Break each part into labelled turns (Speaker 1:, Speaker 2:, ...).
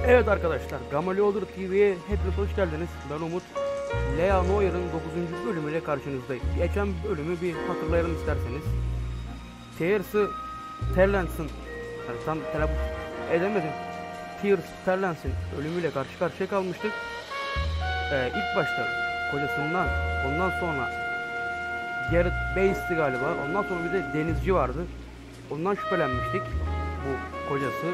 Speaker 1: Evet arkadaşlar, Gamaliodur TV'ye hepiniz hoş geldiniz. Ben Umut. Lea Noire'ın 9. bölümüyle karşınızdayım. Geçen bölümü bir hatırlayalım isterseniz. James Tiernans'ın, yani tam telaffuz edemedim. James Tiernans'ın ölümüyle karşı karşıya kalmıştık. İlk başta kocasından, ondan sonra Bass'ti galiba. Ondan sonra bir de denizci vardı. Ondan şüphelenmiştik. Bu kocası.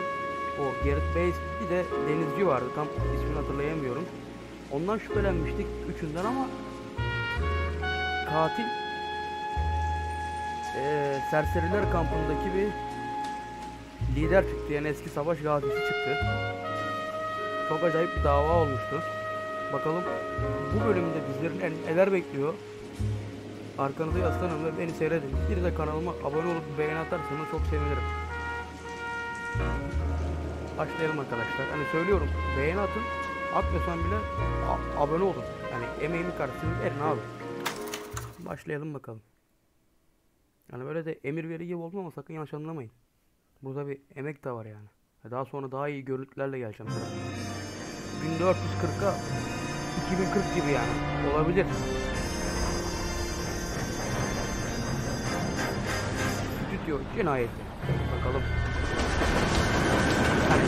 Speaker 1: O Bass, bir de denizci vardı. Tam ismini hatırlayamıyorum. Ondan şüphelenmiştik üçünden ama katil serseriler kampındaki bir lider çıktı. Yani eski savaş gazisi çıktı. Çok acayip bir dava olmuştu. Bakalım bu bölümde bizlerin neler bekliyor. Arkanıza yaslanın ve beni seyredin. Bir de kanalıma abone olup beğeni atarsanız çok sevinirim. Başlayalım arkadaşlar. Hani söylüyorum, beğeni atın. Atmasan bile abone olun. Yani emeğimin karşısını verin abi. Başlayalım bakalım. Yani böyle de emir veri gibi oldu ama sakın yanlış anlamayın. Burada bir emek de var yani. Daha sonra daha iyi görüntülerle geleceğim. 1440'a 2040 gibi yani. Olabilir. Stüdyo cinayeti. Bakalım. Yani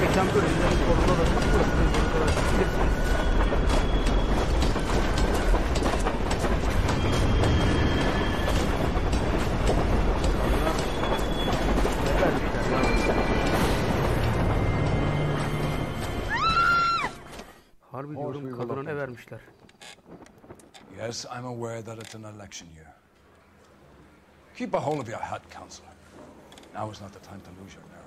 Speaker 1: geçen bölümlerin sonunda da bilirsiniz. Harbi diyorum, kadına ne vermişler?
Speaker 2: Yes, I'm aware that it's an election year. Keep a hold of your hat, Counselor. Now is not the time to lose your nerve.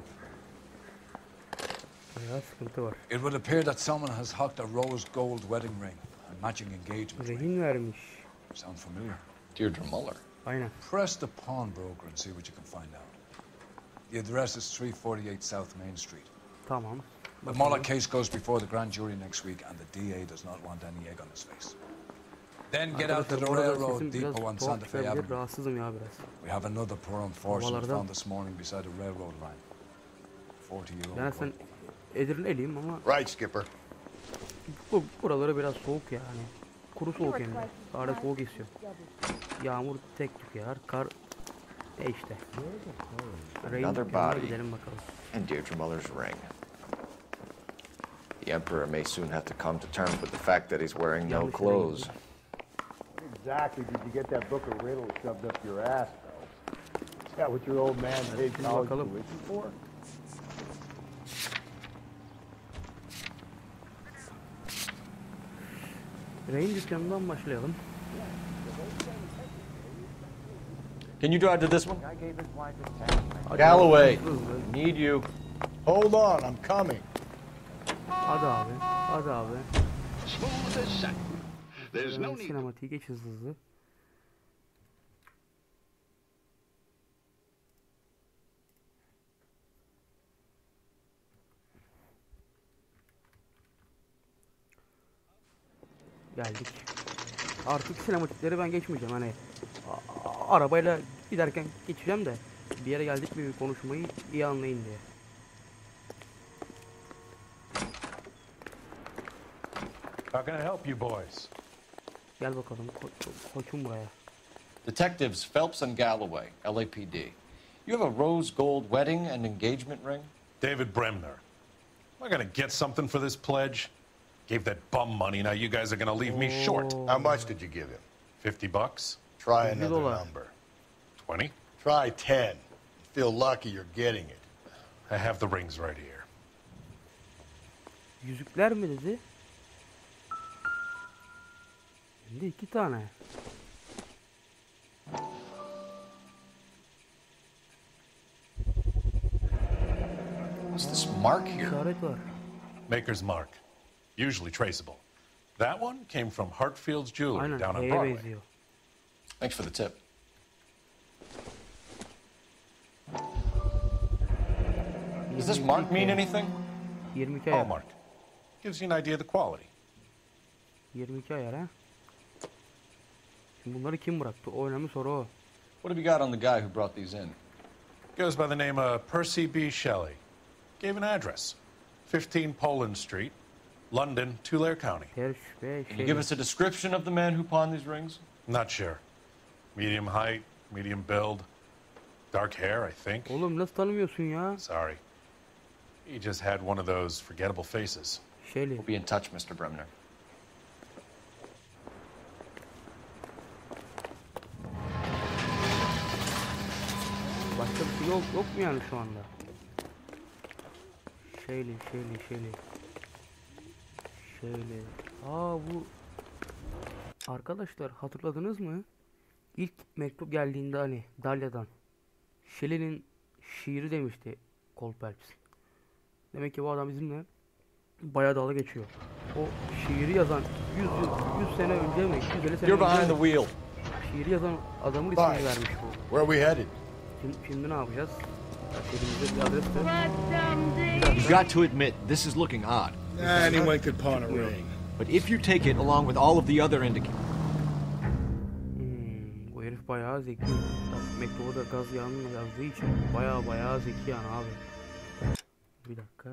Speaker 1: Ya sıkıntı var.
Speaker 2: It would appear that someone has hocked a rose gold wedding ring and matching engagement ring.
Speaker 1: Rehin vermiş.
Speaker 2: Sound familiar?
Speaker 3: Deirdre Muller.
Speaker 1: Aynen.
Speaker 2: Press the pawnbroker and see what you can find out. The address is 348 South Main Street.
Speaker 1: Tamam.
Speaker 2: The Muller case goes before the grand jury next week, and the DA does not want any egg on his face. Then get out to the railroad depot on Santa Fe Avenue.
Speaker 1: Rahatsızım ya biraz.
Speaker 2: We have another poor unfortunate found this morning beside a railroad line. 40-year-old.
Speaker 1: Yani sen Edirne'liyim ama
Speaker 3: Right, Skipper.
Speaker 1: buraları biraz soğuk yani. Kuru soğuk hem de. Sahada soğuk esiyor. Yağmur tek tük yağar. Kar işte.
Speaker 3: Another body
Speaker 1: Gidelim bakalım.
Speaker 3: and Deirdre Muller's ring. The Emperor may soon have to come to terms with the fact that he's wearing no clothes.
Speaker 4: Exactly did you get that book of riddles shoved up your ass, though? Is that what your old man paid college tuition for?
Speaker 1: Rehin dükkanından başlayalım.
Speaker 3: Can you drive to this one? Galloway, need you.
Speaker 4: Hold on, I'm coming.
Speaker 1: Hadi abi, hadi abi.
Speaker 5: Smooth as satin. There's no need.
Speaker 1: Sinematik geç hızlı. Geldik. Artık sinematikleri ben geçmeyeceğim, hani arabayla giderken geçeceğim de bir yere geldik bir konuşmayı iyi anlayın diye.
Speaker 6: How can I help you boys?
Speaker 1: Gel bakalım koçum buraya.
Speaker 3: Detectives Phelps and Galloway, LAPD. You have a rose gold wedding and engagement ring?
Speaker 6: David Bremner. Am I gonna get something for this pledge? Gave that bum money, now you guys are gonna leave me short.
Speaker 4: How much did you give him?
Speaker 6: $50?
Speaker 4: Try another
Speaker 1: $50.
Speaker 4: number.
Speaker 6: 20?
Speaker 4: Try 10. Feel lucky you're getting it.
Speaker 6: I have the rings right here.
Speaker 1: Yüzükler mi dedi? Şimdi 2 tane.
Speaker 3: What's this mark here?
Speaker 1: İşaret var.
Speaker 6: Maker's mark. Usually traceable. That one came from Hartfield's Jewelry
Speaker 1: Aynen,
Speaker 6: down on
Speaker 1: H'ye
Speaker 6: Broadway.
Speaker 1: benziyor.
Speaker 3: Thanks for the tip. Does this mark mean anything?
Speaker 1: 22 ayar.
Speaker 6: Hallmark. Gives you an idea of the quality.
Speaker 1: 22 ayar ha. Şimdi bunları kim bıraktı? O önemli soru o.
Speaker 3: What have you got on the guy who brought these in?
Speaker 6: Goes by the name of Percy B. Shelley. Gave an address. 15 Poland Street, London, Tulare County.
Speaker 3: Can you give us a description of the man who pawned these rings?
Speaker 6: Not sure. Medium height, medium build, dark hair, I think.
Speaker 1: Oğlum nasıl tanımıyorsun ya?
Speaker 6: Sorry. He just had one of those forgettable faces.
Speaker 3: We'll be in touch, Mr. Bremner.
Speaker 1: Başka bir şey yok mu yani şu anda? Şöyle. Bu arkadaşlar hatırladınız mı? İlk mektup geldiğinde hani Dalia'dan Shelley'nin şiiri demişti Kolpelps. Demek ki bu adam bizimle bayağı dalga geçiyor. O şiiri yazan 100 sene önce mi? 250 sene
Speaker 3: You're behind the
Speaker 1: önce
Speaker 3: wheel.
Speaker 1: şiiri yazan adamın ismini vermiş bu.
Speaker 4: Where are we headed?
Speaker 1: Şimdi ne yapacağız? Elimizde bir adres de.
Speaker 7: You've got to admit, this is looking odd.
Speaker 8: Anyone could pawn a ring.
Speaker 7: But if you take it along with all of the other indicators...
Speaker 1: Bu herif bayağı zeki. Mektubu da gaz yağını yazdığı için bayağı zeki yani abi. Bir dakika.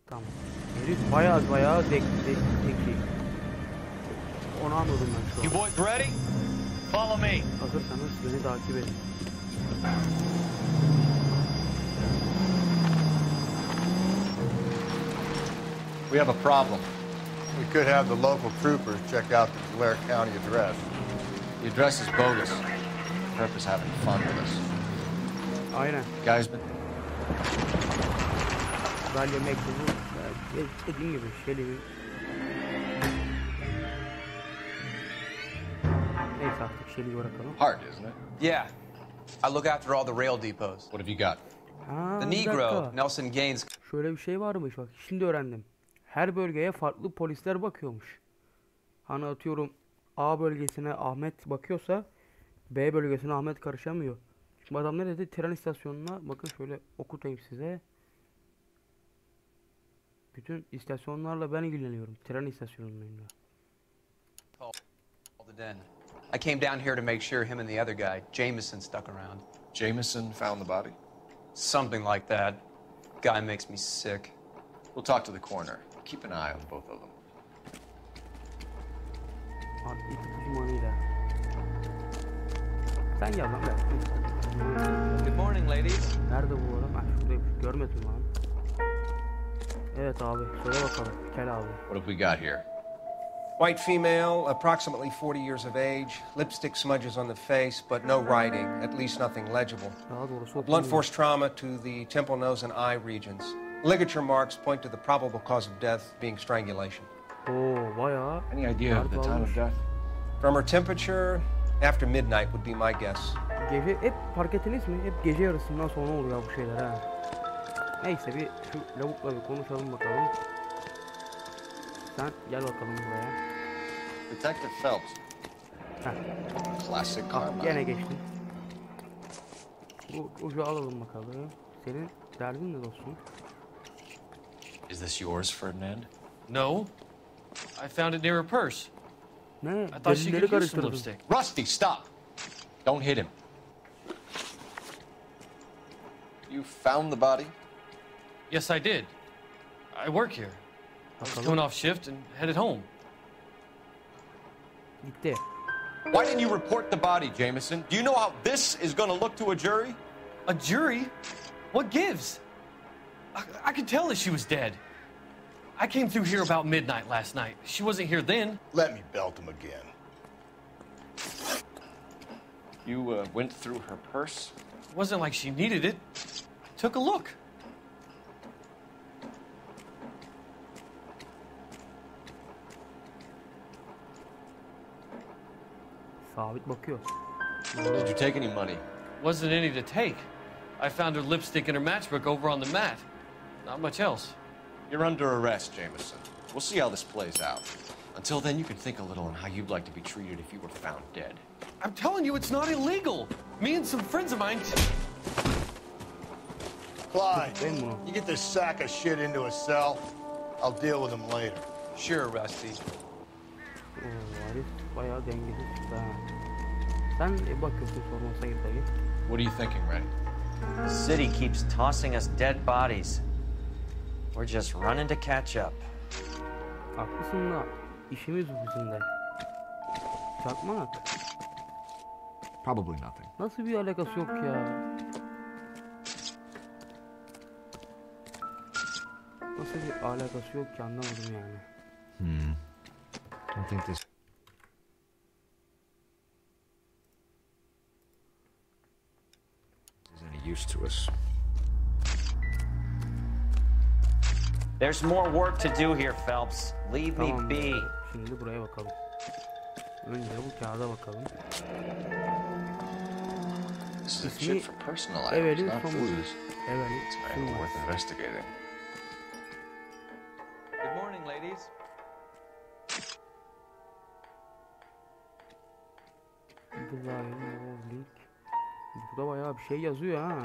Speaker 1: Tamam. Herif bayağı zeki. Onu anladım ben şu an.
Speaker 3: You boys ready? Follow me.
Speaker 1: Hazırsanız beni takip edin.
Speaker 3: We have a problem.
Speaker 4: We could have the local troopers check out the Tulare County address.
Speaker 3: The address is bogus. Prep is having fun with us.
Speaker 1: Aynen.
Speaker 3: Guys, been...
Speaker 1: Dalia mektubu dediğim gibi Shelley'nin. Neyse artık Shelley'i bırakalım.
Speaker 3: hard, isn't it?
Speaker 9: Yeah. I look after all the rail depots.
Speaker 3: What have you got?
Speaker 9: The Negro, Nelson Gaines.
Speaker 1: Şöyle bir şey varmış bak. Şimdi öğrendim. Her bölgeye farklı polisler bakıyormuş. Hani atıyorum A bölgesine Ahmet bakıyorsa B bölgesine Ahmet karışamıyor. Şimdi adam ne dedi? Tren istasyonuna bakın şöyle okutayım size. Bütün istasyonlarla ben ilgileniyorum. Tren istasyonlarıyla.
Speaker 9: The den. I came down here to make sure him and the other guy, Jameson, stuck around.
Speaker 3: Jameson found the body?
Speaker 9: Something like that. Guy makes me sick.
Speaker 3: We'll talk to the coroner. Keep an eye on both of them.
Speaker 1: Abi ipucu manıyla. Sen gel lan gel.
Speaker 9: Good morning, ladies.
Speaker 1: Nerede bu adam? Ha şuradaymış. Görmedim lan. Evet abi. Söyle bakalım. Gel abi.
Speaker 3: What have we got here?
Speaker 10: White female, approximately 40 years of age. Lipstick smudges on the face, but no writing, at least nothing legible.
Speaker 1: Daha doğrusu
Speaker 10: Blunt force trauma to the temple, nose, and eye regions. Ligature marks point to the probable cause of death being strangulation.
Speaker 1: Oo bayağı.
Speaker 3: Any idea of the time of death?
Speaker 10: From her temperature, after midnight would be my guess.
Speaker 1: Gece hep fark ettiniz mi? Hep gece yarısından sonra oluyor bu şeyler ha. Neyse bir şu lavukla bir konuşalım bakalım. Sen gel bakalım buraya.
Speaker 3: Detective Phelps.
Speaker 1: Heh.
Speaker 3: Classic Carmine.
Speaker 1: Gene geçtin. Bu ucu alalım bakalım. Senin derdin ne dostum?
Speaker 3: Is this yours, Ferdinand?
Speaker 11: No. I found it near her purse.
Speaker 1: Ne?
Speaker 11: I thought she
Speaker 1: Derinleri
Speaker 11: could use some
Speaker 1: karıştırdın.
Speaker 11: lipstick.
Speaker 3: Rusty, stop! Don't hit him. You found the body?
Speaker 11: Yes, I did. I work here. I was coming off shift and headed home.
Speaker 1: Gitti.
Speaker 3: Why didn't you report the body, Jameson? Do you know how this is going to look to a jury?
Speaker 11: A jury? What gives? I could tell that she was dead. I came through here about midnight last night. She wasn't here then.
Speaker 4: Let me belt him again.
Speaker 3: You went through her purse?
Speaker 11: It wasn't like she needed it. I took a look.
Speaker 1: Sabit bakıyor.
Speaker 3: Did you take any money?
Speaker 11: Wasn't any to take. I found her lipstick and her matchbook over on the mat. Not much else.
Speaker 3: You're under arrest, Jameson. We'll see how this plays out. Until then, you can think a little on how you'd like to be treated if you were found dead.
Speaker 11: I'm telling you, it's not illegal. Me and some friends of mine...
Speaker 4: Clyde, you get this sack of shit into a cell. I'll deal with him later.
Speaker 9: Sure, Rusty.
Speaker 1: Herif bayağı dengesiz çıktı ha. Sen bakıyorsun sormasına git dayı.
Speaker 3: What are you thinking, Ray?
Speaker 12: The city keeps tossing us dead bodies. We're just running to catch up.
Speaker 1: Haklısın da işimiz bu bizim de. Çakmak.
Speaker 7: Probably nothing.
Speaker 1: Nasıl bir alakası yok ya? Nasıl bir alakası yok ki anlamadım yani.
Speaker 7: Don't think this is any use to us.
Speaker 12: There's more work to do here, Phelps. Leave me be.
Speaker 1: Şimdi buraya bakalım. Önce bu kağıda bakalım.
Speaker 3: This is a chip for personal items,
Speaker 1: Evelyn
Speaker 3: not
Speaker 1: Summers.
Speaker 3: booze.
Speaker 1: Evelyn
Speaker 3: It's very
Speaker 1: Summers.
Speaker 3: worth investigating.
Speaker 12: Good morning, ladies.
Speaker 1: Bownlig. Burada bayağı bir şey yazıyor ha.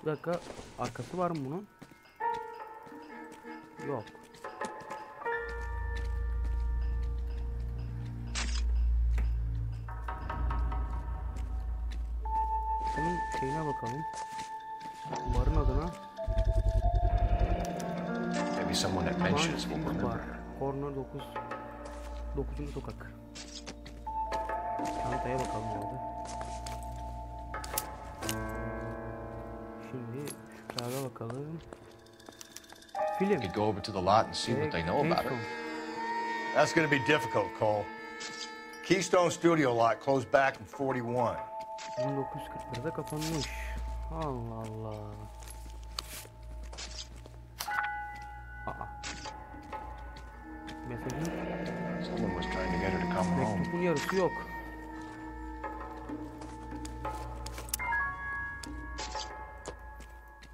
Speaker 1: Bir dakika, arkası var mı bunun? Yok. Bunun şeyine bakalım. Barın adına.
Speaker 3: Maybe someone that mentions will remember
Speaker 1: Bar.
Speaker 3: her.
Speaker 1: Corner 9. 9. sokak. Çantaya bakalım orada. Şimdi şu kağıda bakalım. Film.
Speaker 3: You could go over to the lot and see what they know about her.
Speaker 4: That's going to be difficult, Cole. Keystone Studio lot closed back in 41.
Speaker 1: 1941'de kapanmış. Allah Allah. Aa. Mesajın
Speaker 3: Someone was trying to get her to come home.
Speaker 1: mektubun yarısı yok.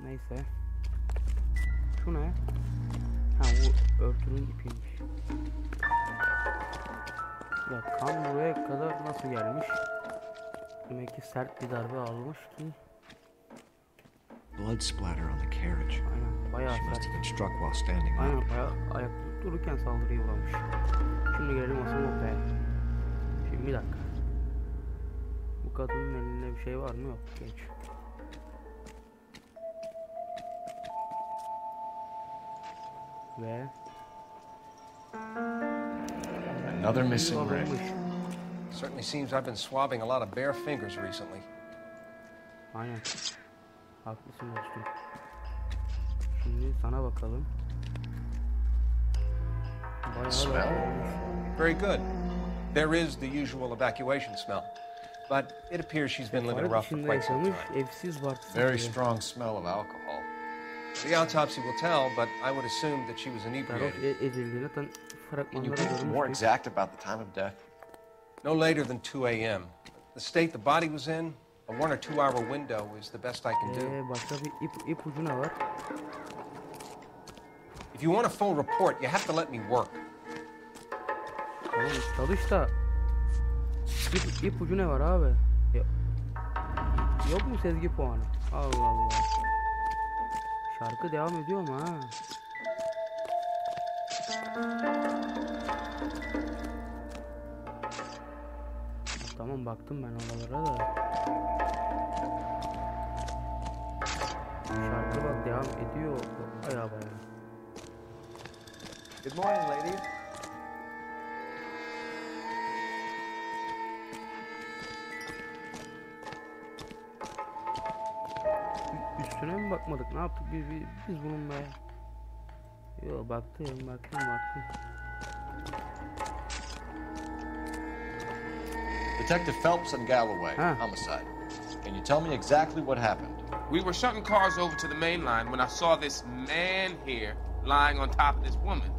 Speaker 1: Neyse. Şu ne? Ha, bu örtünün ipiymiş. Ya kan buraya kadar nasıl gelmiş? Demek ki sert bir darbe almış ki.
Speaker 7: Blood splatter on the carriage.
Speaker 1: Aynen, bayağı
Speaker 7: She must
Speaker 1: sert.
Speaker 7: have been struck while standing up.
Speaker 1: Aynen, bayağı ayakta dururken saldırıya uğramış. Şimdi gelelim asıl noktaya. Şimdi bir dakika. Bu kadının elinde bir şey var mı? Yok. Geç. Ve
Speaker 3: Another missing ring.
Speaker 10: Certainly seems I've been swabbing a lot of bare fingers recently.
Speaker 1: Aynen. Haklısın dostum. Şimdi sana bakalım. Bayağı
Speaker 3: Smell.
Speaker 10: Very good. There is the usual evacuation smell. But it appears she's been living rough for quite some time.
Speaker 1: Evsiz barksız.
Speaker 3: Very strong smell of alcohol.
Speaker 10: The autopsy will tell, but I would assume that she was
Speaker 1: Sarhoş
Speaker 10: inebriated.
Speaker 1: edildiğini
Speaker 3: Can you
Speaker 1: fragmanlara
Speaker 3: be more
Speaker 1: görmüştük.
Speaker 3: exact about the time of death?
Speaker 10: No later than 2 a.m. The state the body was in, a 1 or 2 hour window is the best I can do.
Speaker 1: Başka bir ipucu ne var?
Speaker 10: If you want a full report, you have to let me work.
Speaker 1: Tamam çalış da ipucu ne var abi? Yok mu sezgi puanı? Allah Allah. Şarkı devam ediyor mu ha? Tamam baktım ben oralara da. Şarkı bak devam ediyor. Bayağı bayağı.
Speaker 13: Good morning, ladies.
Speaker 1: Üstüne mi bakmadık? Ne yaptık biz bunun be? Yo baktım.
Speaker 3: Detective Phelps and Galloway, homicide. Can you tell me exactly what happened?
Speaker 14: We were shutting cars over to the main line when I saw this man here lying on top of this woman.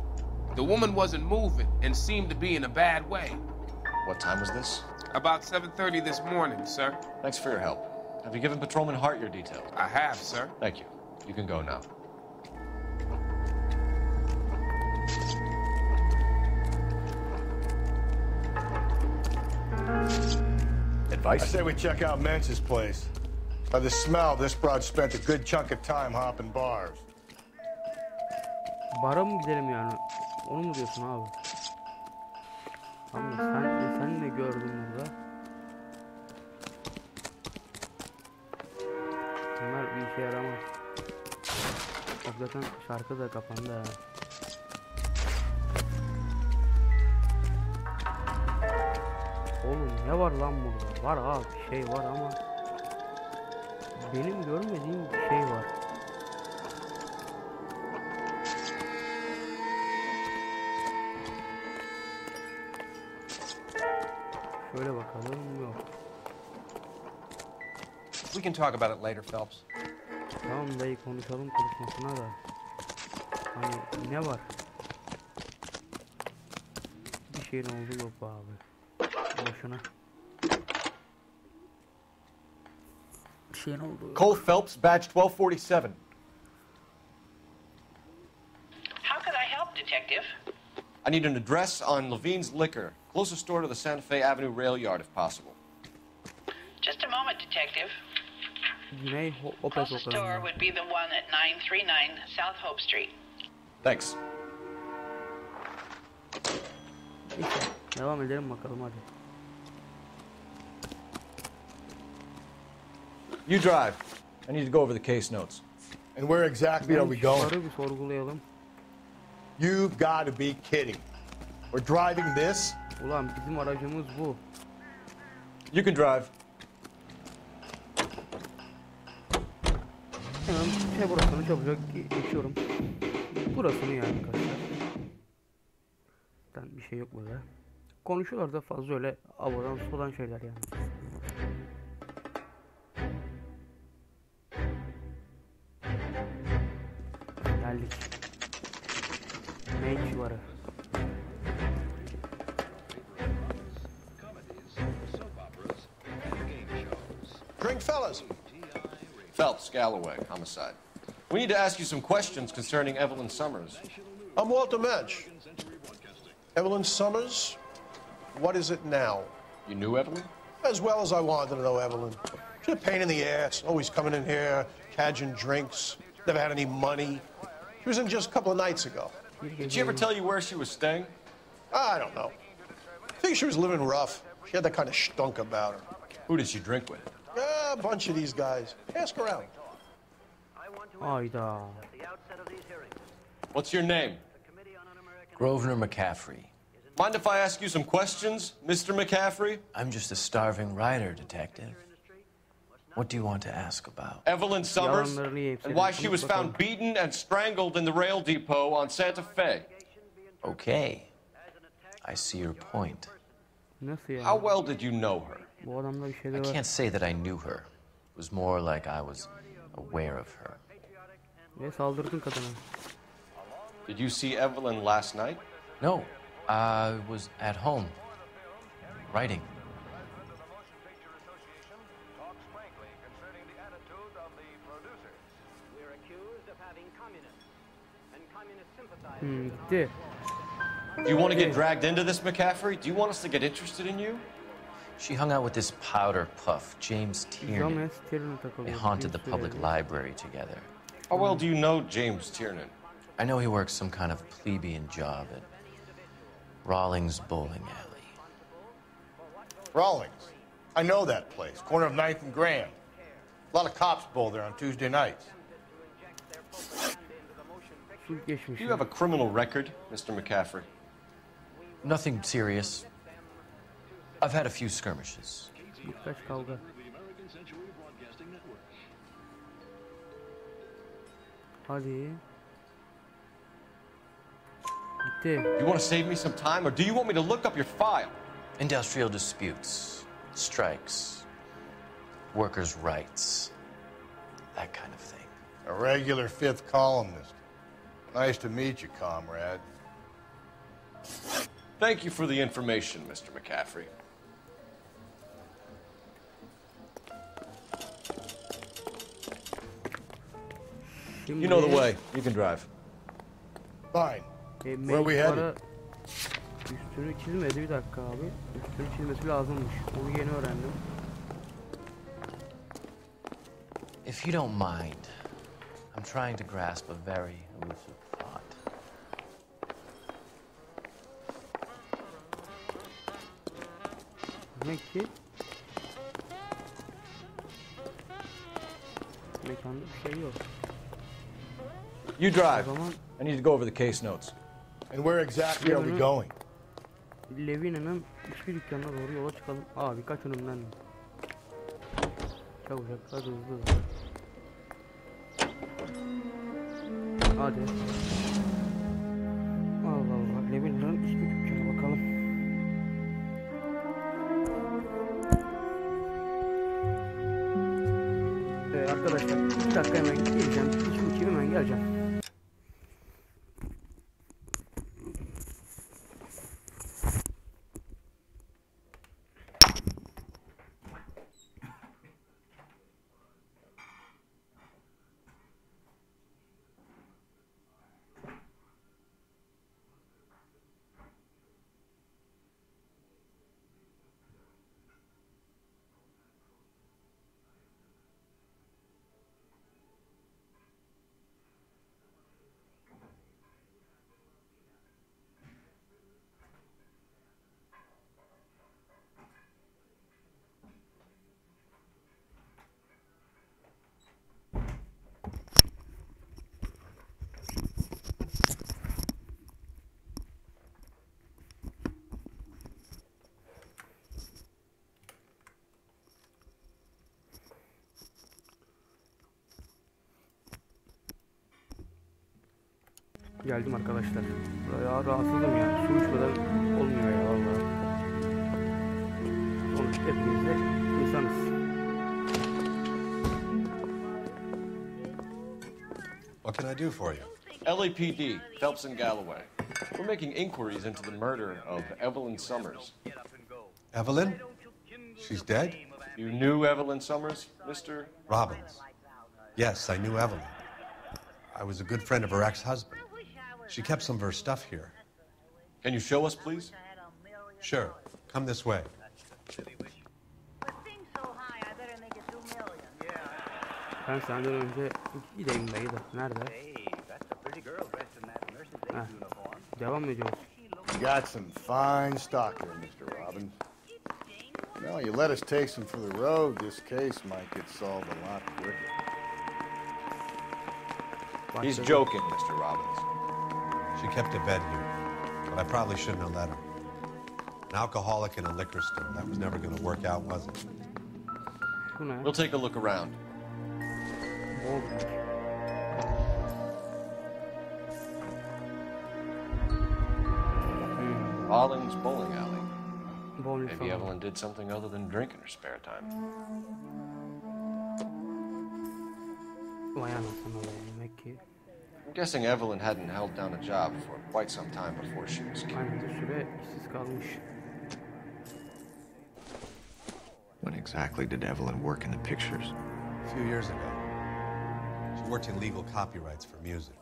Speaker 14: The woman wasn't moving and seemed to be in a bad way.
Speaker 3: What time was this?
Speaker 14: About 7:30 this morning, sir.
Speaker 3: Thanks for your help. Have you given Patrolman Hart your details?
Speaker 14: I have, sir.
Speaker 3: Thank you. You can go now.
Speaker 4: Advice? I say we check out Mentz's place. By the smell, this broad spent a good chunk of time hopping bars.
Speaker 1: Bara mı gidelim yani? Onu mu diyorsun abi? Ama sen ne gördün burada? işe yaramaz. Bak zaten şarkı da kapandı ha. Oğlum ne var lan burada? Var abi bir şey var ama benim görmediğim bir şey var. Şöyle bakalım, yok.
Speaker 10: We can talk about it later, Phelps.
Speaker 1: Tamam dayı, konuşalım konuşmasına da. Hani ne var? Bir şeyin olduğu yok abi. Boşuna. Bir şeyin olduğu.
Speaker 7: Cole Phelps, badge 1247.
Speaker 13: How could I help, Detective?
Speaker 3: I need an address on Levine's Liquor. Closest store to the Santa Fe Avenue rail yard, if possible.
Speaker 13: Just a moment, Detective.
Speaker 1: Güney Opet
Speaker 13: Closest store would be the one at 939 South Hope Street.
Speaker 3: Thanks.
Speaker 1: İşte, devam edelim bakalım hadi.
Speaker 7: You drive. I need to go over the case notes.
Speaker 4: And where exactly are we going?
Speaker 1: Bir sorgulayalım.
Speaker 4: You've got to be kidding. We're driving this?
Speaker 1: Ulan bizim aracımız bu.
Speaker 7: You can drive.
Speaker 1: Hemen burasını çabucak geçiyorum. Burasını yani arkadaşlar. Bir şey yok burada. Konuşuyorlar da fazla öyle havadan sudan şeyler yani. Geldik. Ne civarı?
Speaker 3: Drink, fellas. Phelps, Galloway, homicide. We need to ask you some questions concerning Evelyn Summers.
Speaker 15: I'm Walter Mensch. Evelyn Summers? What is it now?
Speaker 3: You knew Evelyn?
Speaker 15: As well as I wanted to know Evelyn. She's a pain in the ass, always coming in here, cadging drinks, never had any money. She was in just a couple of nights ago.
Speaker 3: Did she ever tell you where she was staying?
Speaker 15: I don't know. I think she was living rough. She had that kind of stunk about her.
Speaker 3: Who did she drink with?
Speaker 15: A bunch of these guys. Ask around.
Speaker 1: Ayda.
Speaker 3: What's your name?
Speaker 16: Grosvenor McCaffrey.
Speaker 3: Mind if I ask you some questions, Mr. McCaffrey?
Speaker 16: I'm just a starving writer, Detective. What do you want to ask about?
Speaker 3: Evelyn Summers, and why she was found beaten and strangled in the rail depot on Santa Fe.
Speaker 16: Okay. I see your point.
Speaker 3: How well did you know her?
Speaker 16: I can't say that I knew her. It was more like I was aware of her.
Speaker 3: Did you see Evelyn last night?
Speaker 16: No. I was at home, writing.
Speaker 1: Gitti.
Speaker 3: Do you want to get dragged into this, McCaffrey? Do you want us to get interested in you?
Speaker 16: She hung out with this powder puff, James Tiernan. They haunted the public library together.
Speaker 3: How well do you know James Tiernan?
Speaker 16: I know he works some kind of plebeian job at Rawlings Bowling Alley.
Speaker 4: Rawlings? I know that place, corner of 9th and Graham. A lot of cops bowl there on Tuesday nights.
Speaker 3: Do you have a criminal record, Mr. McCaffrey?
Speaker 16: Nothing serious. I've had a few skirmishes.
Speaker 1: Hadi.
Speaker 3: You want to save me some time, or do you want me to look up your file?
Speaker 16: Industrial disputes, strikes, workers' rights, that kind of thing.
Speaker 4: A regular fifth columnist. Nice to meet you, comrade.
Speaker 3: Thank you for the information, Mr. McCaffrey.
Speaker 7: You know the way. You can drive.
Speaker 4: Fine. Where are we headed?
Speaker 1: Üstünü çizmedi, bir dakika abi. Üstünü çizmesi lazımmış. Onu yeni öğrendim.
Speaker 16: If you don't mind, I'm trying to grasp a very elusive thought.
Speaker 1: Demek ki mekanda bir şey yok.
Speaker 7: You drive. I need to go over the case notes.
Speaker 4: And where exactly are we going?
Speaker 1: Levy'nin içki dükkanına doğru yola çıkalım. Aa, birkaç önümden. Çabucak, hadi hızlı. Hadi. Allah Allah, Levy'nin içki dükkanına bakalım. Arkadaşlar 2 dakika hemen geleceğim. İçki içeyim, hemen geleceğim. Geldim arkadaşlar. Ya rahatsızım ya. Su içmeden olmuyor ya vallahi. Sonuçta hepimiz de insanız.
Speaker 3: What can I do for you? LAPD, Phelps and Galloway. We're making inquiries into the murder of Evelyn Summers.
Speaker 15: Evelyn? She's dead?
Speaker 3: You knew Evelyn Summers, Mr.
Speaker 15: Robbins. Yes, I knew Evelyn. I was a good friend of her ex-husband. She kept some of her stuff here.
Speaker 3: Can you show us, please?
Speaker 15: Sure. Come this way.
Speaker 1: Ben senden önce gideyim dayı da. Nerede? Heh. Devam ediyoruz.
Speaker 4: Got some fine stock here, Mr. Robbins. Well, you let us take some for the road, this case might get solved a lot quicker.
Speaker 3: He's joking, Mr. Robbins.
Speaker 15: She kept a bed here, but I probably shouldn't have let her. An alcoholic in a liquor store. That was never going to work out, was it?
Speaker 3: We'll take a look around. Rollins Bowling Alley. Maybe Evelyn did something other than drink in her spare time. I'm guessing Evelyn hadn't held down a job for quite some time before she was killed.
Speaker 7: When exactly did Evelyn work in the pictures?
Speaker 15: A few years ago. She worked in legal copyrights for music.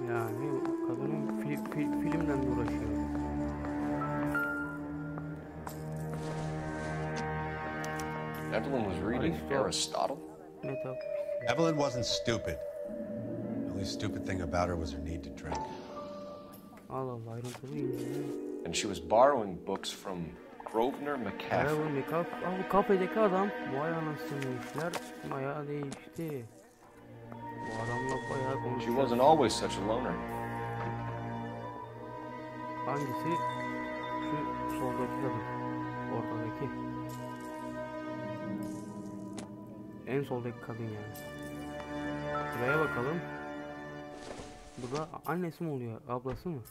Speaker 1: Yani kadının filmden uğraşıyor.
Speaker 3: Evelyn was reading Aristotle?
Speaker 15: Evelyn wasn't stupid. The only stupid thing about her was her need to drink.
Speaker 3: And she was borrowing books from Grosvenor McCaffrey.
Speaker 1: Bu kafedeki adam. Vay anasını işler. Bayağı değişti. Bu adamla bayağı konuşuyor.
Speaker 3: She wasn't always such a loner.
Speaker 1: Hangisi? Şu soldaki kadın. Ortadaki. En soldaki kadın yani. Buraya bakalım. Bu da annesi mi oluyor? Ablası mı?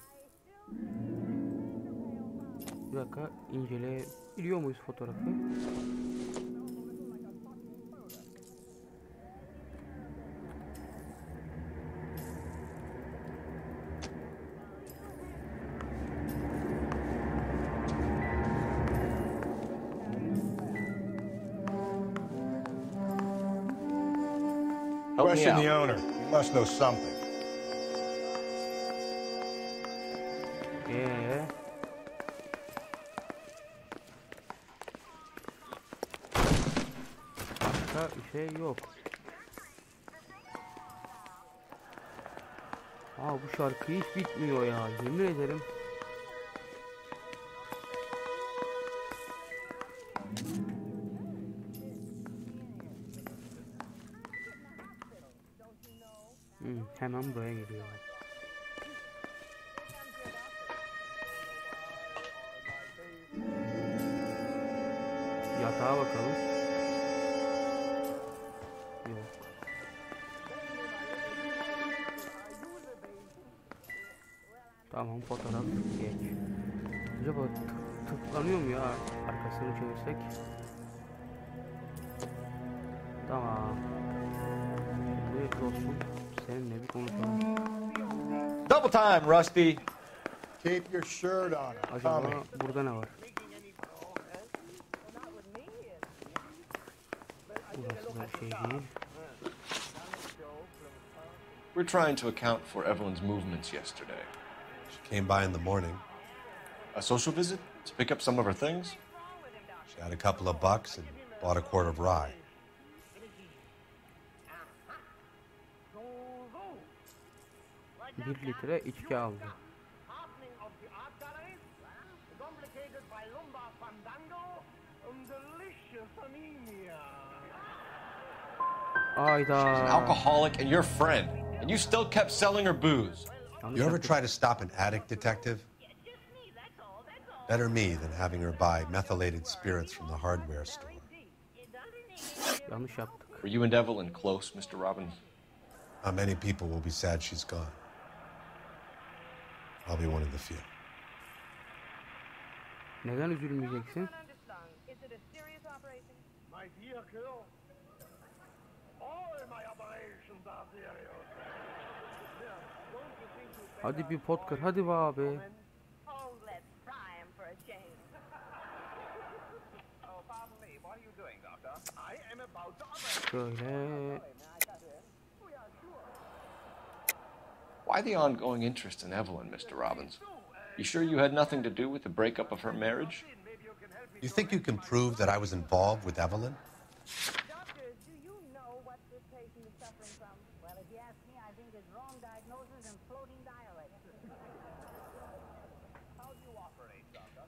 Speaker 1: Bir dakika, inceleyebiliyor muyuz fotoğrafı?
Speaker 4: Question the owner. You must know something.
Speaker 1: Başka bir şey yok. Bu şarkı hiç bitmiyor ya. Yemin ederim. Hemen buraya geliyor. Yatağa bakalım. Yok. Tamam, fotoğraf geç. Acaba tıklanıyor mu ya arkasını çevirsek? Tamam. Buyur dostum. Seninle bir konuşalım.
Speaker 7: Double time, Rusty.
Speaker 4: Keep your shirt on.
Speaker 1: Acaba burada ne var? Burası da şey değil.
Speaker 3: We're trying to account for Evelyn's movements yesterday.
Speaker 6: She came by in the morning.
Speaker 3: A social visit? To pick up some of her things?
Speaker 6: She had a couple of bucks and bought a quart of rye.
Speaker 1: Bir litre içki aldı. Ayda.
Speaker 3: She's an alcoholic and your friend, and you still kept selling her booze.
Speaker 6: You ever try to stop an addict, detective? Better me than having her buy methylated spirits from the hardware store.
Speaker 1: Yanlış yaptık.
Speaker 3: Were you and Evelyn close, Mr. Robbins?
Speaker 6: Not many people will be sad she's gone. I'll be one of the few.
Speaker 1: Neden üzülmeyeceksin? Hadi bir pot kır, hadi be abi. Şöyle.
Speaker 3: Why the ongoing interest in Evelyn, Mr. Robbins? You sure you had nothing to do with the breakup of her marriage?
Speaker 6: You think you can prove that I was involved with Evelyn?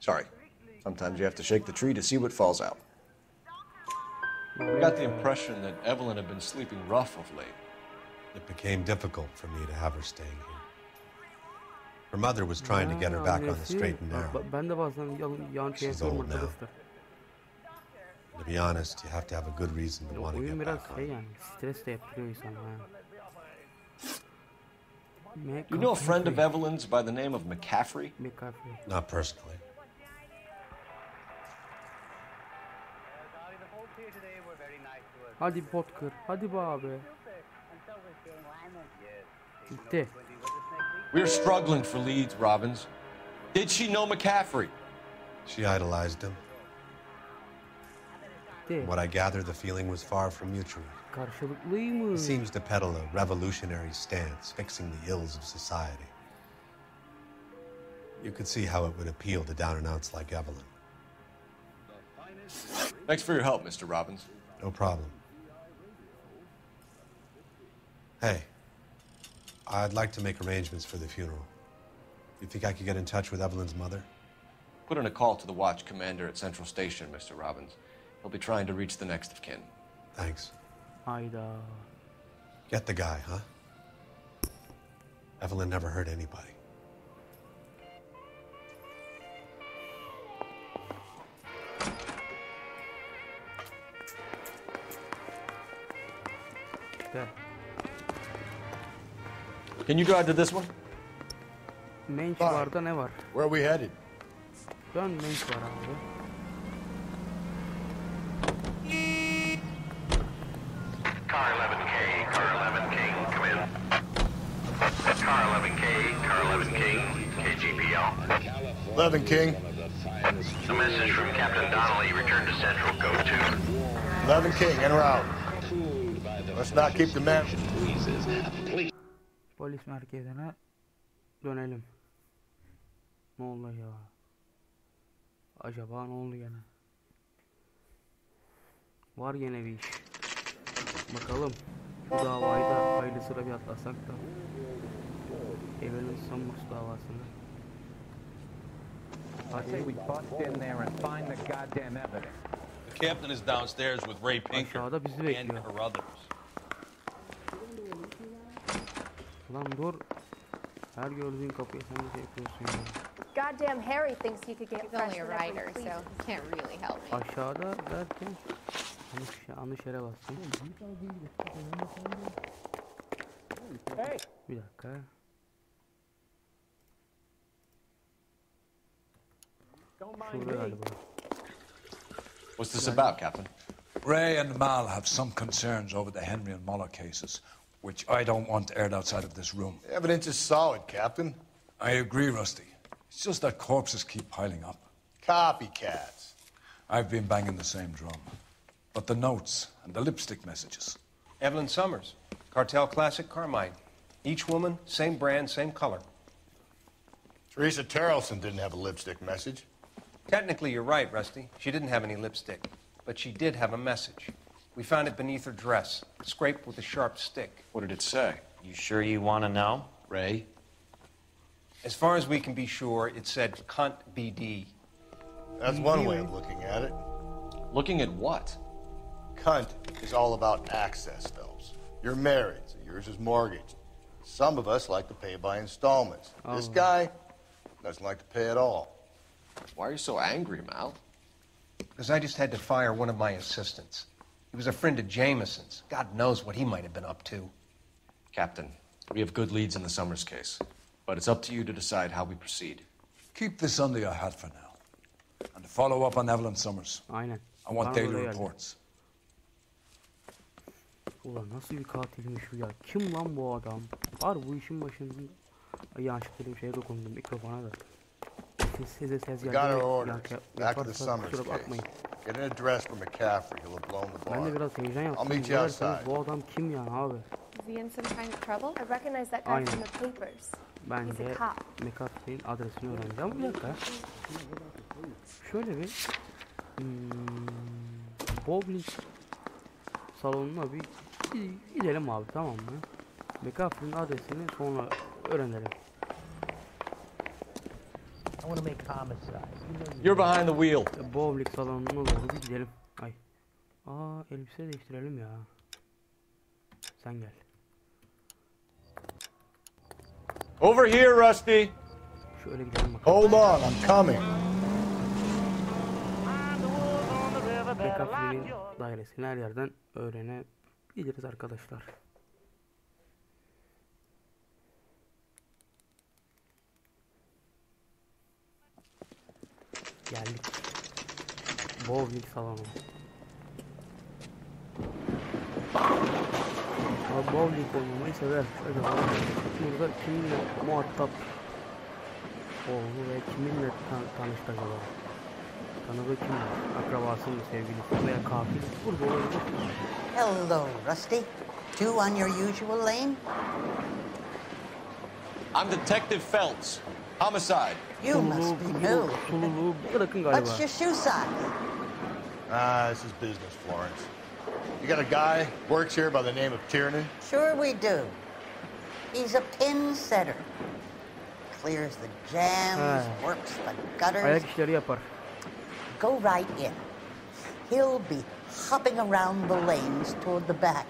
Speaker 3: Sorry. Sometimes you have to shake the tree to see what falls out. I got the impression that Evelyn had been sleeping rough of late.
Speaker 6: It became difficult for me to have her staying here. Her mother was trying to get her back on the straight and narrow.
Speaker 1: Ben de bazen yan şey
Speaker 6: She's old
Speaker 1: yapıyorum
Speaker 6: now.
Speaker 1: arkadaşlar.
Speaker 6: To be honest, you have to have a good reason to want to
Speaker 1: Oyun
Speaker 6: get
Speaker 1: biraz
Speaker 6: back on.
Speaker 1: şey yani, stres de yaptırıyor insana.
Speaker 3: You know a friend of Evelyn's by the name of McCaffrey?
Speaker 1: McCaffrey.
Speaker 6: Not personally.
Speaker 1: Hadi pot kır, hadi be abi. Gitti.
Speaker 3: We're struggling for leads, Robbins. Did she know McCaffrey?
Speaker 6: She idolized him.
Speaker 1: Gitti.
Speaker 6: What I gather, the feeling was far from mutual. He
Speaker 1: Karşılıklıymış.
Speaker 6: seems to peddle a revolutionary stance, fixing the ills of society. You could see how it would appeal to down-and-outs like Evelyn.
Speaker 3: Thanks for your help, Mr. Robbins.
Speaker 6: No problem. Hey, I'd like to make arrangements for the funeral. You think I could get in touch with Evelyn's mother?
Speaker 3: Put in a call to the watch commander at Central Station, Mr. Robbins. He'll be trying to reach the next of kin.
Speaker 6: Thanks.
Speaker 1: Hayda.
Speaker 6: Get the guy, huh? Evelyn never hurt anybody.
Speaker 1: Gel.
Speaker 3: Can you drive to this one?
Speaker 1: Menç var da ne var?
Speaker 4: Where are we headed?
Speaker 1: Şu an menç var abi.
Speaker 5: Car 11K, Car 11 King, come in. Car 11K, Car 11 King, KGPL.
Speaker 4: 11 King.
Speaker 5: A message from Captain Donnelly, return to Central, go to.
Speaker 4: 11 King, en route. Let's not keep the man.
Speaker 1: Polis merkezine dönelim. Ne oldu ya? Acaba ne oldu gene? Var gene bir iş. Bakalım. Şu davayı da hayli sıra bir atlasak da. Evelyn Summers davasını.
Speaker 17: I say we bust in there and find the goddamn evidence.
Speaker 18: The captain is downstairs with Ray Pinker
Speaker 1: Aşağıda bizi
Speaker 18: and
Speaker 1: bekliyor.
Speaker 18: her others.
Speaker 1: Lan dur. Her gördüğün kapıya sen de şey yapıyorsun ya.
Speaker 18: Goddamn Harry thinks he could get
Speaker 19: He's only a writer, so he can't really help me.
Speaker 1: Aşağıda derken yanlış yere bastım. Bir dakika. Şurada galiba.
Speaker 3: What's this about, Captain?
Speaker 2: Ray and Mal have some concerns over the Henry and Muller cases, which I don't want aired outside of this room.
Speaker 4: The evidence is solid, Captain.
Speaker 2: I agree, Rusty. It's just that corpses keep piling up.
Speaker 4: Copycats.
Speaker 2: I've been banging the same drum. But the notes and the lipstick messages.
Speaker 10: Evelyn Summers, Cartel Classic Carmine. Each woman, same brand, same color.
Speaker 4: Teresa Terrelson didn't have a lipstick message.
Speaker 10: Technically, you're right, Rusty. She didn't have any lipstick, but she did have a message. We found it beneath her dress, scraped with a sharp stick.
Speaker 3: What did it say?
Speaker 12: You sure you want to know?
Speaker 3: Ray?
Speaker 10: As far as we can be sure, it said cunt BD.
Speaker 4: That's one way of looking at it.
Speaker 3: Looking at what?
Speaker 4: Cunt is all about access, Phelps. You're married, so yours is mortgaged. Some of us like to pay by installments. This guy doesn't like to pay at all.
Speaker 3: Why are you so angry, Mal?
Speaker 10: Because I just had to fire one of my assistants. He was a friend of Jameson's. God knows what he might have been up to.
Speaker 3: Captain, we have good leads in the Summers case, but it's up to you to decide how we proceed.
Speaker 2: Keep this under your hat for now. And follow up on Evelyn Summers.
Speaker 1: Aynen.
Speaker 2: I want daily reports.
Speaker 1: Ulan nasıl bir katilmiş bu ya? Kim lan bu adam? Var bu işin başında. Ay yanlışlıkla bir şeye dokundum mikrofona da. Size ses
Speaker 4: We got our orders. Back to the Summers case. Get an address for McCaffrey. He'll have blown the
Speaker 1: Ben de
Speaker 4: bar.
Speaker 1: biraz heyecan yaptım.
Speaker 4: I'll meet you outside.
Speaker 1: Bu adam kim ya abi?
Speaker 19: Is he in some kind of trouble?
Speaker 18: I recognize that guy
Speaker 1: Aynen.
Speaker 18: from the papers.
Speaker 1: Bence McCaffrey'in adresini öğreneceğim. Bir dakika. Şöyle bir bowling salonuna bir gidelim abi, tamam mı? McCaffrey'in adresini sonra öğrenelim.
Speaker 17: I want to make homicide.
Speaker 3: You're behind the wheel.
Speaker 1: Bowling salonuna doğru bir gidelim. Ay. Aa, elbise değiştirelim ya. Sen gel.
Speaker 3: Over here, Rusty.
Speaker 1: Şöyle gidelim bakalım.
Speaker 4: Hold on, I'm coming.
Speaker 1: McCaffrey'in dairesini her yerden öğrenebiliriz arkadaşlar. Geldik. Bowling salonu. Abi bowling oynamayı sever. Acaba burada kiminle muhatap oldu ve kiminle tanıştı acaba? Tanıdığı kim var? Akrabası mı, sevgilisi veya katil? Burada olabilir.
Speaker 20: Hello, Rusty. Two on your usual lane?
Speaker 3: I'm Detective Phelps. Homicide.
Speaker 20: You must be new.
Speaker 1: Tululuğu bırakın galiba.
Speaker 20: What's your shoe size?
Speaker 4: This is business, Florence. You got a guy works here by the name of Tiernan?
Speaker 20: Sure we do. He's a pin setter. Clears the jams, works the gutters.
Speaker 1: Ayak işleri yapar.
Speaker 20: Go right in. He'll be hopping around the lanes toward the back.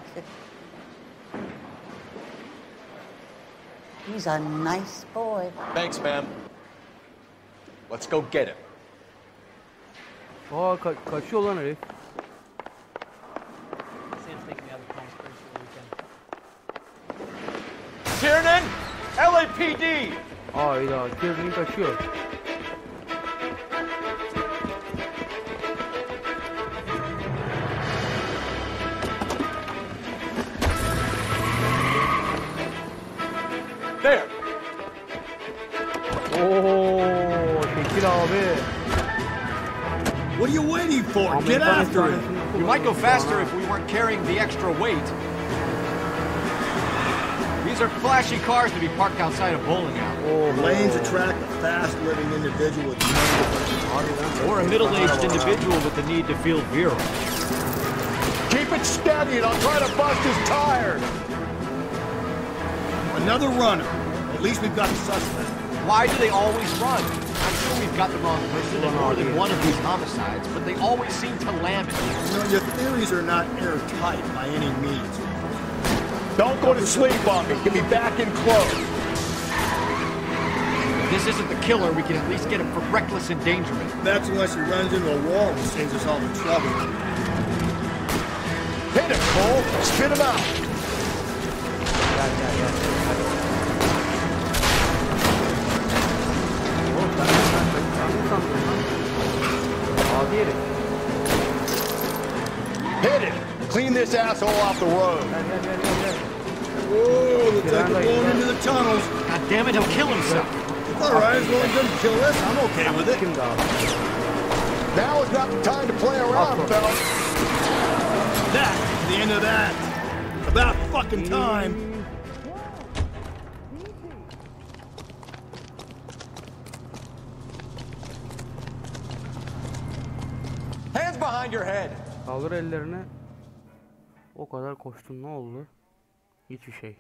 Speaker 20: He's a nice boy.
Speaker 3: Thanks, ma'am. Let's go get him.
Speaker 1: Aa, kaçıyor lan herif.
Speaker 3: Tiernan, LAPD.
Speaker 1: Hayda, Tiernan kaçıyor.
Speaker 3: There.
Speaker 1: Oo, şekil abi.
Speaker 8: What are you waiting for? Get after it.
Speaker 7: We might go faster if we weren't carrying the extra weight. These are flashy cars to be parked outside a bowling alley.
Speaker 8: Lanes attract a fast-living individual with
Speaker 7: or a middle-aged individual with the need to feel virile.
Speaker 8: Keep it steady and I'll try to bust his tires. Another runner. At least we've got the suspect.
Speaker 7: Why do they always run? I'm sure we've got the wrong person in more than one of these homicides, but they always seem to lam it.
Speaker 8: You know, your theories are not airtight by any means. Don't go to sleep on me. Get me back in close.
Speaker 7: If this isn't the killer, we can at least get him for reckless endangerment.
Speaker 4: That's unless he runs into a wall and saves us all the trouble.
Speaker 8: Hit him, Cole. Spit him out. Hit it! Clean this asshole off the road.
Speaker 4: Whoa, looks like we're going into the tunnels.
Speaker 7: God damn it, he'll kill himself.
Speaker 4: It's all right, as long as he doesn't kill us, I'm okay with it.
Speaker 8: Now is not the time to play around, fellas.
Speaker 4: That's the end of that. About fucking time.
Speaker 3: Hands behind your head.
Speaker 1: Kaldır ellerini. O kadar koştun, ne oldu? Hiçbir şey.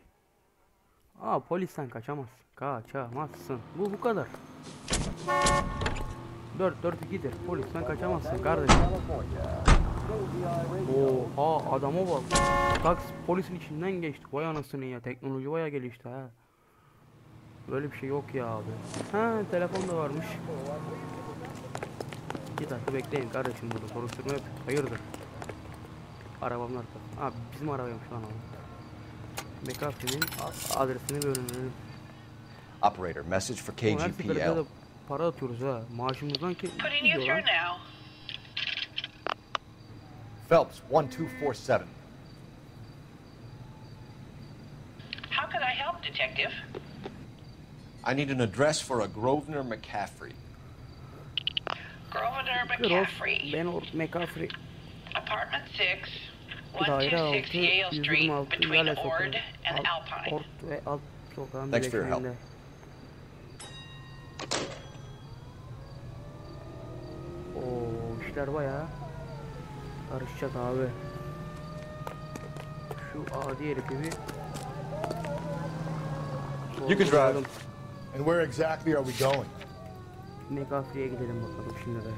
Speaker 1: Aa, polisten kaçamazsın. Kaçamazsın. Bu kadar. 4-4-2'dir. Polisten kaçamazsın kardeşim. Oha, adama bak. Taksi polisin içinden geçti. Vay anasını ya. Teknoloji baya gelişti ha. Böyle bir şey yok ya abi. Ha, telefon da varmış. 2 dakika bekleyin kardeşim, burada soruşturma yapıyor. Hayırdır? Arabamlar tabii. Abi bizim arabaymış lan abi. McCaffrey'nin adresini öğrenelim.
Speaker 3: Operator, message for KGPL.
Speaker 1: Para atıyoruz ha. Maaşımızdan ki.
Speaker 13: Putting you through now.
Speaker 7: Phelps, 1247.
Speaker 13: How can I help, Detective?
Speaker 3: I need an address for a Grosvenor McCaffrey.
Speaker 13: Grosvenor McCaffrey.
Speaker 1: McCaffrey.
Speaker 13: Apartment 6, 126 Yale Street, between Ord and Alpine.
Speaker 1: Ord ve alt sokağın
Speaker 3: Thanks for your help.
Speaker 1: birleşiminde. Oo, işler bayağı karışacak abi. Şu adi herifi bir
Speaker 8: You can drive. And where exactly are we going?
Speaker 1: McCaffrey'e gidelim bakalım şimdi de.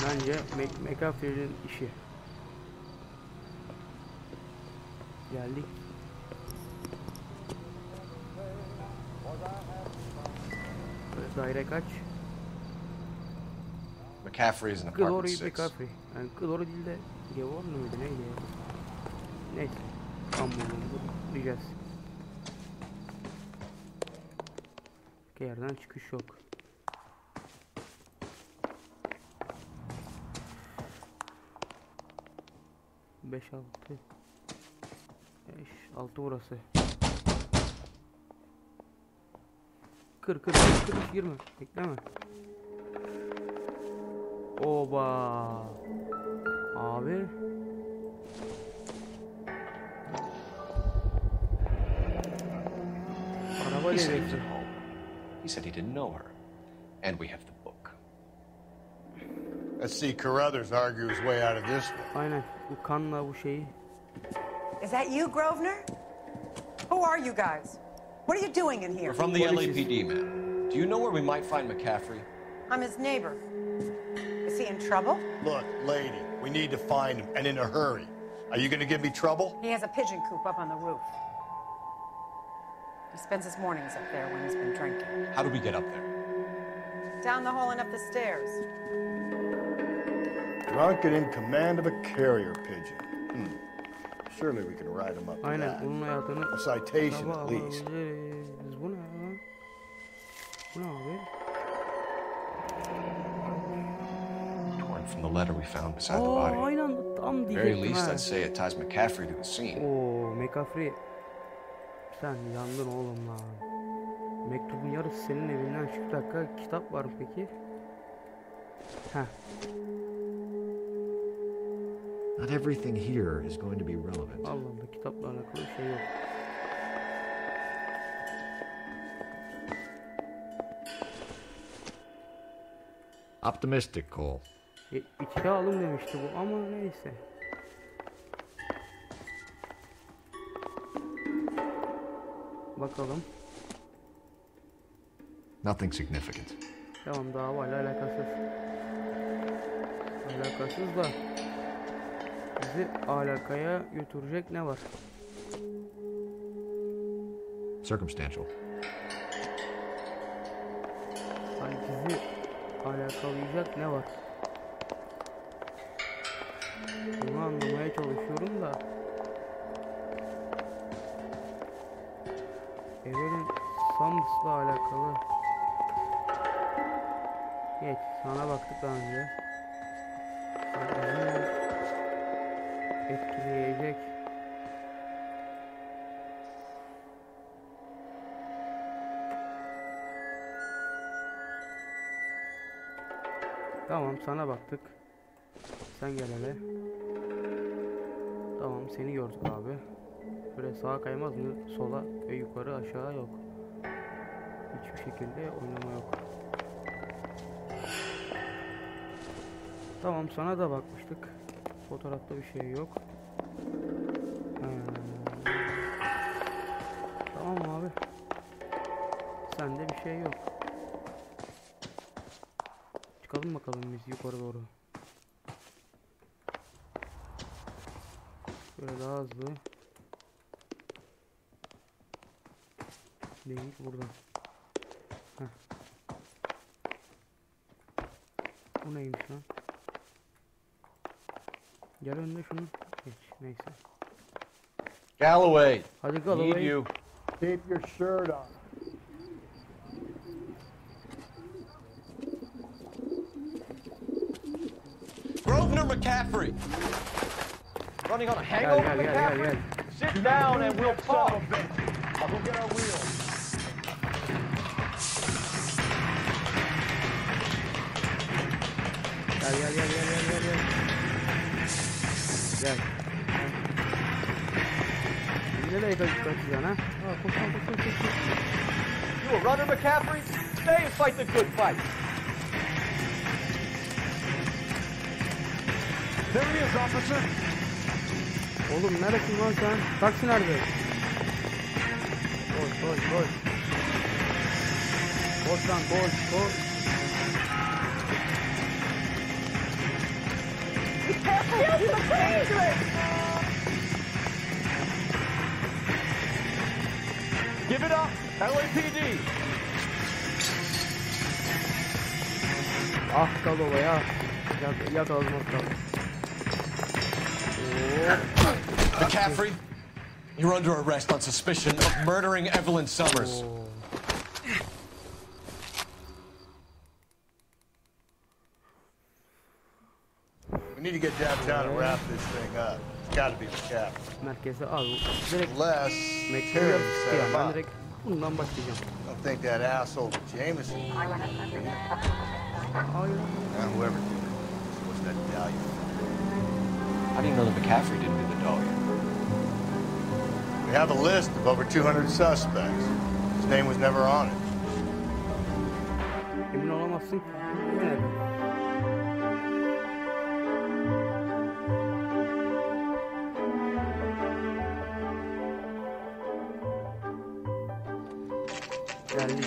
Speaker 1: Bence McCaffrey'in işi. Geldik. Daire kaç?
Speaker 3: McCaffrey is in apartment 6.
Speaker 1: McCaffrey. Yani doğru değil de Gevor muydu neydi ya? Neyse. Ambulans diyeceğiz. Yerden çıkış yok. Beş altı burası. Kır 20 bekleme. Oba abi. Araba levyesi.
Speaker 3: He said he didn't know her, and we have the book.
Speaker 4: Let's see Carruthers argue his way out of this one.
Speaker 1: Aynen. Bu kanla bu şeyi.
Speaker 21: Is that you, Grosvenor? Who are you guys? What are you doing in here?
Speaker 3: We're from the LAPD, ma'am. Do you know where we might find McCaffrey?
Speaker 21: I'm his neighbor. Is he in trouble?
Speaker 4: Look, lady, we need to find him, and in a hurry. Are you gonna give me trouble?
Speaker 21: He has a pigeon coop up on the roof. He spends his mornings up there when he's been drinking.
Speaker 3: How do we get up there?
Speaker 21: Down the hall and up the stairs.
Speaker 4: Drunk and in command of a carrier pigeon. Surely we can ride him up to
Speaker 1: Aynen,
Speaker 4: that.
Speaker 1: onun hayatını
Speaker 4: A citation at least.
Speaker 1: Bu ne lan? Bu ne abi?
Speaker 3: Torn from the letter we found beside the body.
Speaker 1: Aynı anda tam
Speaker 3: Very
Speaker 1: diyecektim
Speaker 3: least
Speaker 1: ha.
Speaker 3: I'd say it ties McCaffrey to the scene.
Speaker 1: Oo, McCaffrey. Sen yandın oğlum lan. Mektubun yarısı senin evinden çıktı. Bir dakika, kitap var mı peki? Heh.
Speaker 7: Not everything here is going to be relevant.
Speaker 1: Allah Allah, kitapla alakalı bir şey yok.
Speaker 7: Optimistic, Cole.
Speaker 1: İçki alım demişti bu ama neyse. Bakalım.
Speaker 7: Nothing significant.
Speaker 1: Tamam, davayla alakasız. Alakasız da bizi alakaya götürecek ne var?
Speaker 7: Circumstantial.
Speaker 1: Hani bizi alakalayacak ne var? Bunu anlamaya çalışıyorum da. Evelyn Summers'la alakalı. Geç, sana baktık daha önce. Bizi etkileyecek. Tamam, sana baktık. Sen gel hele. Tamam, seni gördük abi. Böyle sağa kaymaz mı? Sola ve yukarı aşağı yok. Hiçbir şekilde oynama yok. Tamam, sana da bakmıştık. Fotoğrafta bir şey yok. Tamam abi. Sende bir şey yok. Çıkalım bakalım biz yukarı doğru. Böyle daha hızlı. Değil buradan. Heh. Bu neymiş lan? Gel önüne şunu. Geç, neyse.
Speaker 3: Galloway.
Speaker 1: Hadi Galloway.
Speaker 3: Need you.
Speaker 8: Keep your shirt on.
Speaker 3: Grosvenor McCaffrey. Running on a hangover, McCaffrey? Sit down and we'll talk.
Speaker 8: I'll go get our wheels.
Speaker 1: Gel. Nereye kaçacaksın ha? Koş.
Speaker 3: You a runner, McCaffrey? Stay and fight the good fight.
Speaker 8: There he is, officer.
Speaker 1: Oğlum neresin lan sen? Taksi nerede? Koş. Koş lan koş.
Speaker 3: Give it up, LAPD.
Speaker 1: Ah Galloway ah. Yakaladım ortalığı.
Speaker 3: McCaffrey, you're under arrest on suspicion of murdering Evelyn Summers.
Speaker 4: We need to get downtown and wrap this thing up. It's got to be McCaffrey.
Speaker 1: Merkeze al. Direkt
Speaker 4: Unless
Speaker 1: Terry
Speaker 4: set him
Speaker 1: ben
Speaker 4: up.
Speaker 1: direkt bundan başlayacağım.
Speaker 4: Don't think that asshole Jameson. Whoever did it. What's that medallion?
Speaker 3: How do you know that McCaffrey didn't do the dog?
Speaker 4: We have a list of over 200 suspects. His name was never on it.
Speaker 1: Emin olamazsın ki. Nerede? Geldik.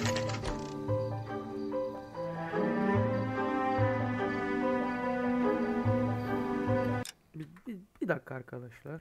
Speaker 1: Bir dakika arkadaşlar.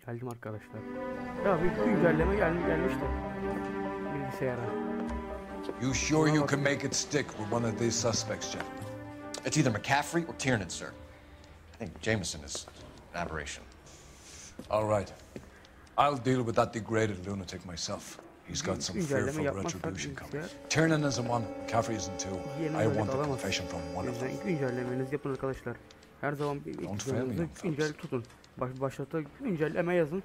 Speaker 1: Geldim arkadaşlar. Ya bir güncelleme gelmişti bilgisayara.
Speaker 2: You sure you can make it stick with one of these suspects, Jeff?
Speaker 3: It's either McCaffrey or Tiernan, sir. I think Jameson is an aberration.
Speaker 2: All right. I'll deal with that degraded lunatic myself. He's got some fearful retribution coming. Tiernan isn't one, McCaffrey isn't two. I want a confession from one of them.
Speaker 1: Güncellemenizi yapın arkadaşlar. Her zaman bir videonuzu güncel tutun. Başta güncelleme yazın.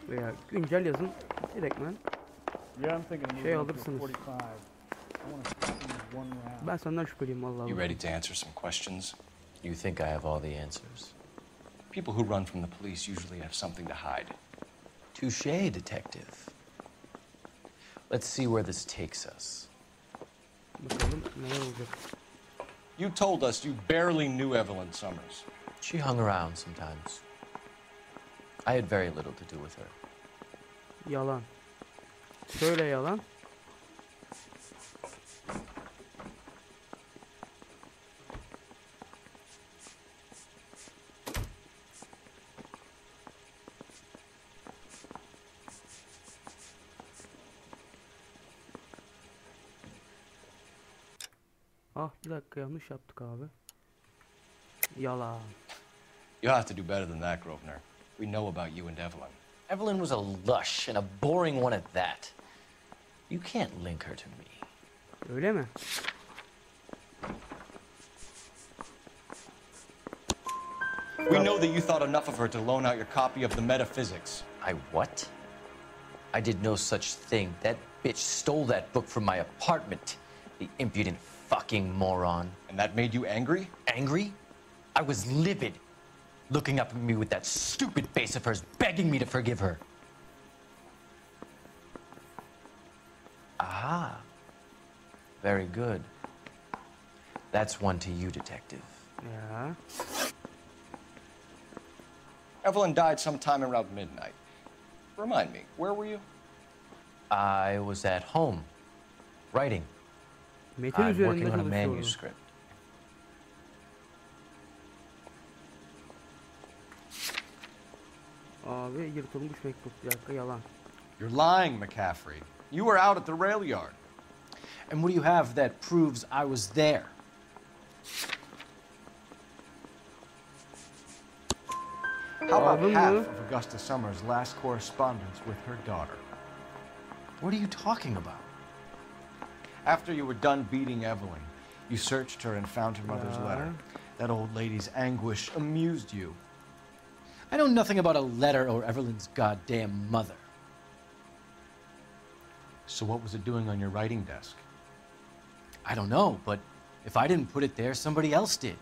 Speaker 1: Veya güncel yazın. Direktmen şey alırsınız. Ben senden şüpheliyim vallahi.
Speaker 3: You ready to answer some questions? You think I have all the answers? People who run from the police usually have something to hide.
Speaker 16: Touché, detective. Let's see where this takes us.
Speaker 1: Bakalım neler olacak.
Speaker 3: You told us you barely knew Evelyn Summers.
Speaker 16: She hung around sometimes. I had very little to do with her.
Speaker 1: Yalan. Söyle yalan. Ah bir dakika yanlış yaptık abi. Yalan.
Speaker 3: You have to do better than that, Grosvenor. We know about you and Evelyn.
Speaker 16: Evelyn was a lush and a boring one at that. You can't link her to me.
Speaker 1: Öyle mi?
Speaker 3: We know that you thought enough of her to loan out your copy of the Metaphysics.
Speaker 16: I what? I did no such thing. That bitch stole that book from my apartment. The impudent fucking moron.
Speaker 3: And that made you angry?
Speaker 16: Angry? I was livid. Looking up at me with that stupid face of hers, begging me to forgive her. Aha. Very good. That's one to you, detective.
Speaker 1: Yeah.
Speaker 3: Evelyn died sometime around midnight. Remind me, where were you?
Speaker 16: I was at home, writing. I'm working on a manuscript.
Speaker 1: Abi yırtılmış mektup. Bir dakika yalan.
Speaker 3: You're lying, McCaffrey. You were out at the rail yard.
Speaker 16: And what do you have that proves I was there?
Speaker 3: How about half of Augusta Summers' last correspondence with her daughter?
Speaker 16: What are you talking about?
Speaker 3: After you were done beating Evelyn, you searched her and found her mother's letter. That old lady's anguish amused you.
Speaker 16: I know nothing about a letter or Evelyn's goddamn mother.
Speaker 3: So what was it doing on your writing desk?
Speaker 16: I don't know, but if I didn't put it there, somebody else did.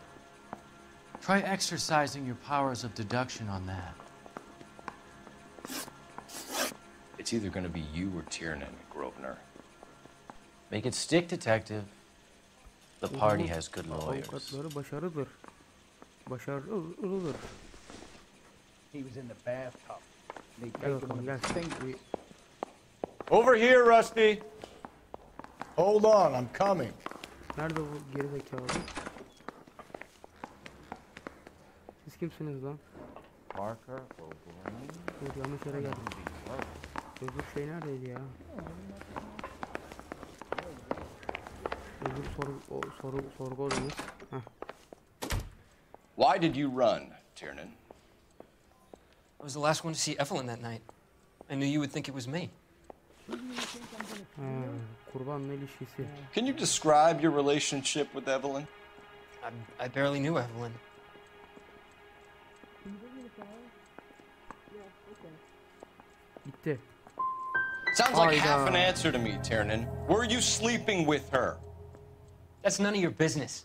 Speaker 16: Try exercising your powers of deduction on that.
Speaker 3: It's either going to be you or Tiernan, Grosvenor.
Speaker 16: Make it stick, detective. The party has good lawyers.
Speaker 1: Avukatları başarılıdır. Başarılıdır.
Speaker 17: He was in the bathtub.
Speaker 1: Gel bakalım gel.
Speaker 4: Over here, Rusty. Hold on, I'm coming.
Speaker 1: Nerede bu gerizekalı? Siz kimsiniz lan?
Speaker 17: Parker,
Speaker 1: Dur yanlış yere geldim. Öbür şey neredeydi ya? Öbür sorgu odamız.
Speaker 3: Why did you run, Tiernan?
Speaker 9: I was the last one to see Evelyn that night. I knew you would think it was me.
Speaker 1: Kurbanla ilişkisi.
Speaker 3: Can you describe your relationship with Evelyn?
Speaker 9: I barely knew Evelyn.
Speaker 1: Gitti.
Speaker 3: Sounds like half an answer to me, Tiernan. Were you sleeping with her?
Speaker 9: That's none of your business.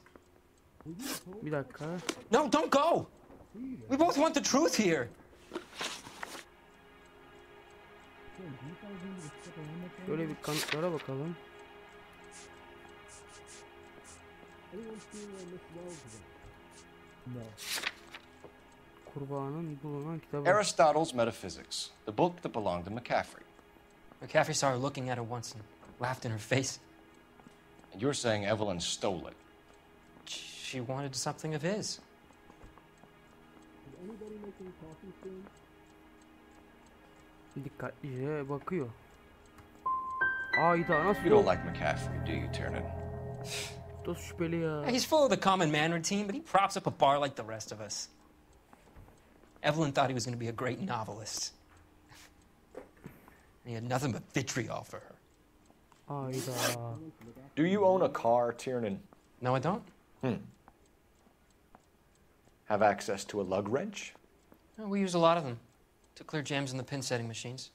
Speaker 1: Bir dakika.
Speaker 9: No, don't go. We both want the truth here.
Speaker 1: Şöyle bir kanıtlara bakalım. Kurbanın bulunan kitabı.
Speaker 3: Aristotle's Metaphysics, the book that belonged to McCaffrey.
Speaker 9: McCaffrey saw her looking at it once and laughed in her face.
Speaker 3: And you're saying Evelyn stole it?
Speaker 9: She wanted something of his.
Speaker 1: Dikkatlice bakıyor. Ayda nasıl?
Speaker 3: You don't like McCaffrey, do you, Tiernan?
Speaker 1: Dost şüpheli ya.
Speaker 11: He's full of the common man routine, but he props up a bar like the rest of us. Evelyn thought he was going to be a great novelist. He had nothing but vitriol for her.
Speaker 1: Ayda.
Speaker 3: Do you own a car, Tiernan?
Speaker 11: No, I don't.
Speaker 3: Have access to a lug wrench?
Speaker 11: No, we use a lot of them to clear jams in the pin setting machines.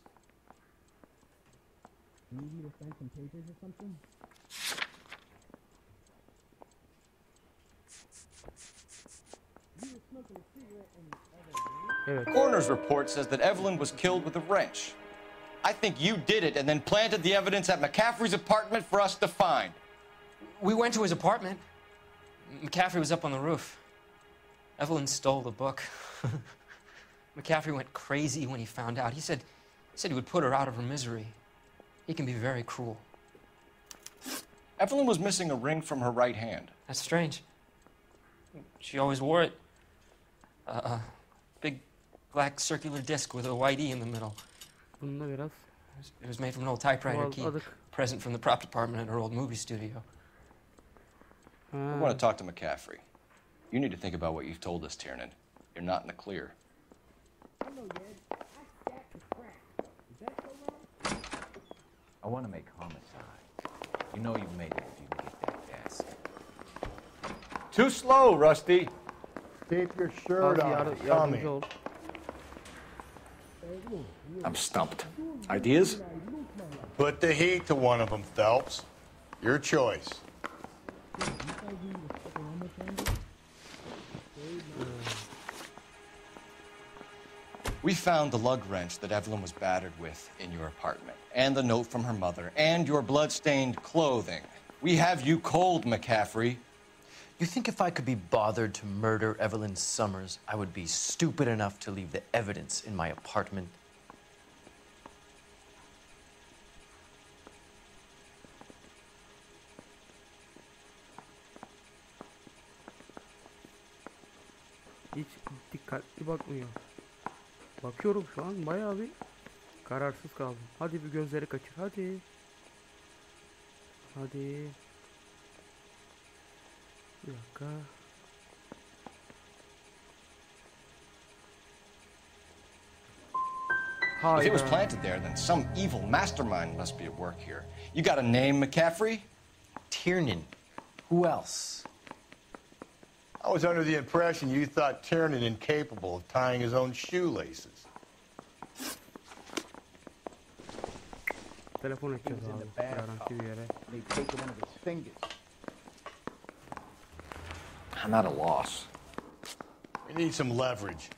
Speaker 3: The coroner's report says that Evelyn was killed with a wrench. I think you did it and then planted the evidence at McCaffrey's apartment for us to find.
Speaker 11: We went to his apartment. McCaffrey was up on the roof. Evelyn stole the book. McCaffrey went crazy when he found out. He said he would put her out of her misery. He can be very cruel.
Speaker 3: Evelyn was missing a ring from her right hand.
Speaker 11: That's strange. She always wore it. Big black circular disc with a white E in the middle. It was made from an old typewriter key, present from the prop department at her old movie studio.
Speaker 3: I want to talk to McCaffrey. You need to think about what you've told us, Tiernan. You're not in the clear.
Speaker 17: I want to make homicide. You know you've made it if you can get that desk.
Speaker 3: Too slow, Rusty.
Speaker 4: Keep your shirt on. Tommy.
Speaker 3: I'm stumped. Ideas?
Speaker 4: Put the heat to one of them, Phelps. Your choice.
Speaker 3: We found the lug wrench that Evelyn was battered with in your apartment, and the note from her mother, and your blood-stained clothing. We have you cold, McCaffrey.
Speaker 16: You think if I could be bothered to murder Evelyn Summers, I would be stupid enough to leave the evidence in my apartment?
Speaker 1: Hiç dikkatli bakmıyor. Bakıyorum şu an bayağı bir kararsız kaldım. Hadi bir gözleri kaçır hadi. Hadi. Bir dakika.
Speaker 3: If it was planted there, then some evil mastermind must be at work here. You got a name, McCaffrey?
Speaker 16: Tiernan. Who else?
Speaker 4: I was under the impression you thought Tiernan incapable of tying his own shoelaces.
Speaker 1: Telefon edeceğiz abi. Garanti bir yere.
Speaker 3: I'm at a loss.
Speaker 4: We need some leverage.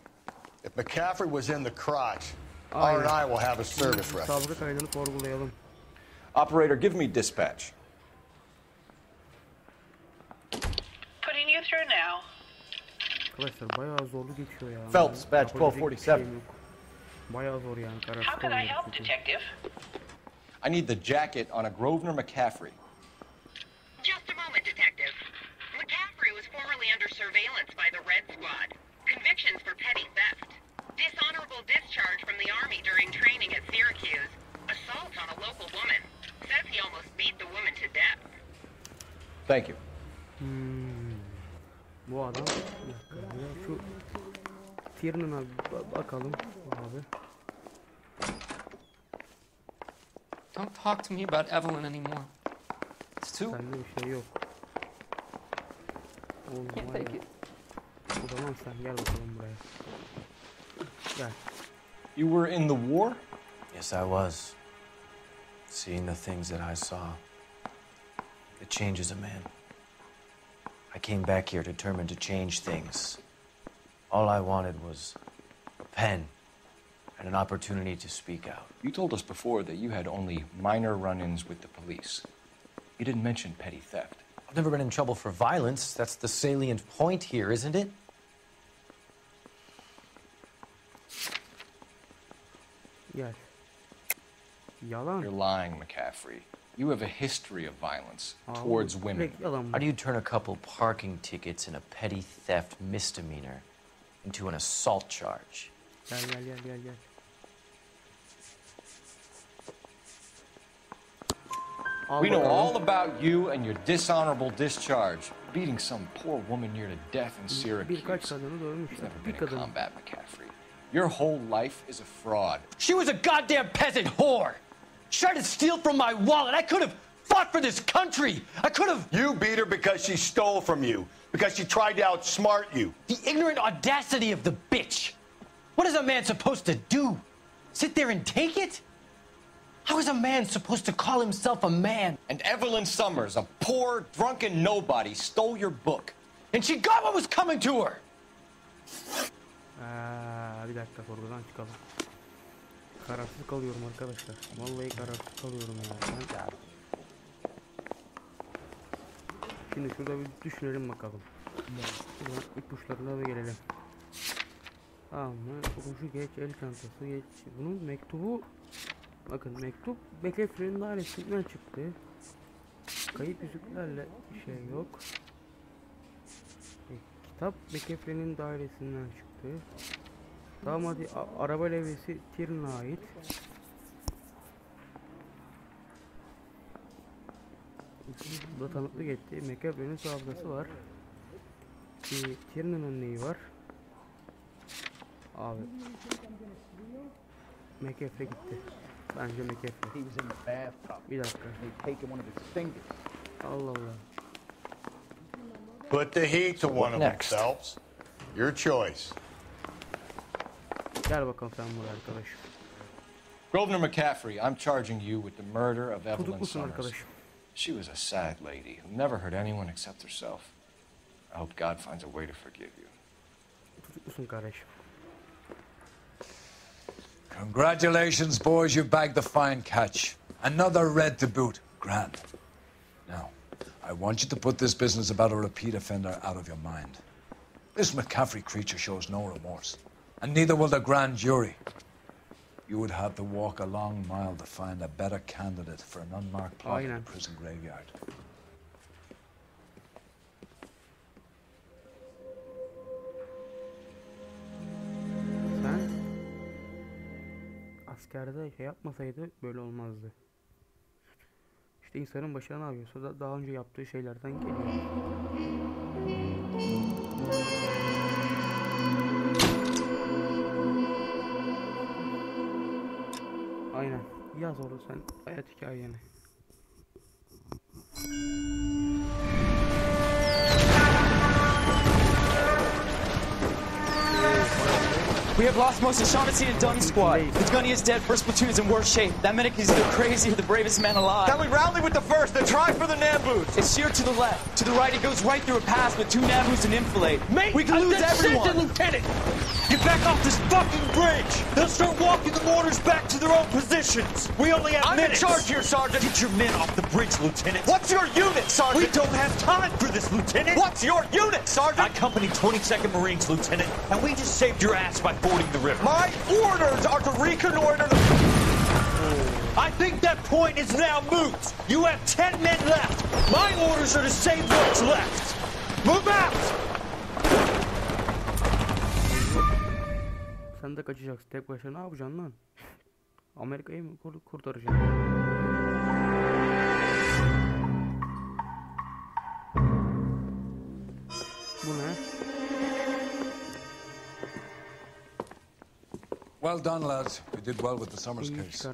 Speaker 4: If McCaffrey was in the crotch, R&I will have a service record.
Speaker 1: Sabrı kaydını sorgulayalım.
Speaker 3: Operator, give me dispatch.
Speaker 13: Putting you through now.
Speaker 1: Arkadaşlar bayağı zorlu geçiyor ya.
Speaker 3: Phelps, badge 1247.
Speaker 1: Bayağı zor yani kararsız
Speaker 13: How can I
Speaker 1: kalıyor.
Speaker 13: help, Detective?
Speaker 3: I need the jacket on a Grosvenor McCaffrey.
Speaker 13: Just a moment, Detective. McCaffrey was formerly under surveillance by the Red Squad. Convictions for petty theft. Dishonorable discharge from the Army during training at Syracuse. Assault on a local woman. Says he almost beat the woman to death.
Speaker 3: Thank you.
Speaker 1: Bu adam şu Tiernan'a bakalım abi.
Speaker 11: Don't talk to me about Evelyn anymore. It's too...
Speaker 1: Sende bir şey yok. Oğlum var ya. O zaman sen gel bakalım buraya. Gel.
Speaker 3: You were in the war?
Speaker 16: Yes, I was. Seeing the things that I saw, it changes a man. I came back here determined to change things. All I wanted was a pen and an opportunity to speak out.
Speaker 3: You told us before that you had only minor run-ins with the police. You didn't mention petty theft.
Speaker 16: I've never been in trouble for violence. That's the salient point here, isn't it?
Speaker 1: Gel. Yalan.
Speaker 3: You're lying, McCaffrey. You have a history of violence towards women.
Speaker 16: How do you turn a couple parking tickets and a petty theft misdemeanor into an assault charge?
Speaker 1: Gel.
Speaker 3: We know all about you and your dishonorable discharge. Beating some poor woman near to death in Syracuse. You've never been in combat, McCaffrey. Your whole life is a fraud.
Speaker 14: She was a goddamn peasant whore. She tried to steal from my wallet. I could have fought for this country. I could have...
Speaker 8: You beat her because she stole from you. Because she tried to outsmart you.
Speaker 14: The ignorant audacity of the bitch. What is a man supposed to do? Sit there and take it? How is a man supposed to call himself a man?
Speaker 3: And Evelyn Summers, a poor, drunken nobody, stole your book.
Speaker 14: And she got what was coming to her.
Speaker 1: Bir dakika sorgudan çıkalım. Kararsız kalıyorum arkadaşlar. Vallahi kararsız kalıyorum ya. Şimdi şurada bir düşünelim bakalım. Şuradan ipuçlarına da gelelim. Tamam mı? Okuşu geç, el çantası geç. Bunun mektubu... Bakın mektup McCaffrey'nin dairesinden çıktı. Kayıp yüzüklerle bir şey yok. Kitap McCaffrey'nin dairesinden çıktı. Tamam hadi araba levyesi Tiernan'a ait. Burada tanıklık etti. McCaffrey'nin sabıkası var. Tiernan'ın neyi var? Abi McCaffrey gitti. Bence McCaffrey. Bir dakika. Allah Allah.
Speaker 8: Put the heat to one of them, Phelps. Your choice.
Speaker 1: Gel bakalım sen buraya arkadaş.
Speaker 3: Grosvenor McCaffrey, I'm charging you with the murder of Evelyn Summers. She was a sad lady who never hurt anyone except herself. I hope God finds a way to forgive you.
Speaker 1: Tutuklusun kardeşim.
Speaker 2: Congratulations, boys, you bagged the fine catch. Another red to boot. Grand. Now, I want you to put this business about a repeat offender out of your mind. This McCaffrey creature shows no remorse, and neither will the grand jury. You would have to walk a long mile to find a better candidate for an unmarked plot in the prison graveyard.
Speaker 1: Askerde şey yapmasaydı böyle olmazdı. İşte insanın başına ne yapıyorsa da daha önce yaptığı şeylerden geliyor. Aynen. Yaz orada sen hayat hikayeni.
Speaker 14: We have lost most of Shaughnessy and Dunn's squad. The gunny is dead, first platoon is in worse shape. That medic is either crazy or the bravest man alive.
Speaker 8: Then we rally with the first and try for the Nambus.
Speaker 14: It's sheer to the left. To the right, it goes right through a pass with 2 Nambus and enfilade.
Speaker 8: Mate,
Speaker 14: we can lose everyone.
Speaker 8: Lieutenant! Get back off this fucking bridge! They'll start walking the mortars back to their own positions. We only have minutes. I'm in charge here, Sergeant. Get your men off the bridge, Lieutenant. What's your unit, Sergeant? We don't have time for this, Lieutenant. What's your unit, Sergeant? I company 22nd Marines, Lieutenant, and we just saved your ass by fording the river. My orders are to reconnoiter the... I think that point is now moot. You have 10 men left. My orders are to save what's left. Move out!
Speaker 1: Sen de kaçacaksın. Tek başına ne yapacaksın lan? Amerika'yı mı kurtaracaksın? Bu ne?
Speaker 2: Well done, lads. We did well with the Summers case.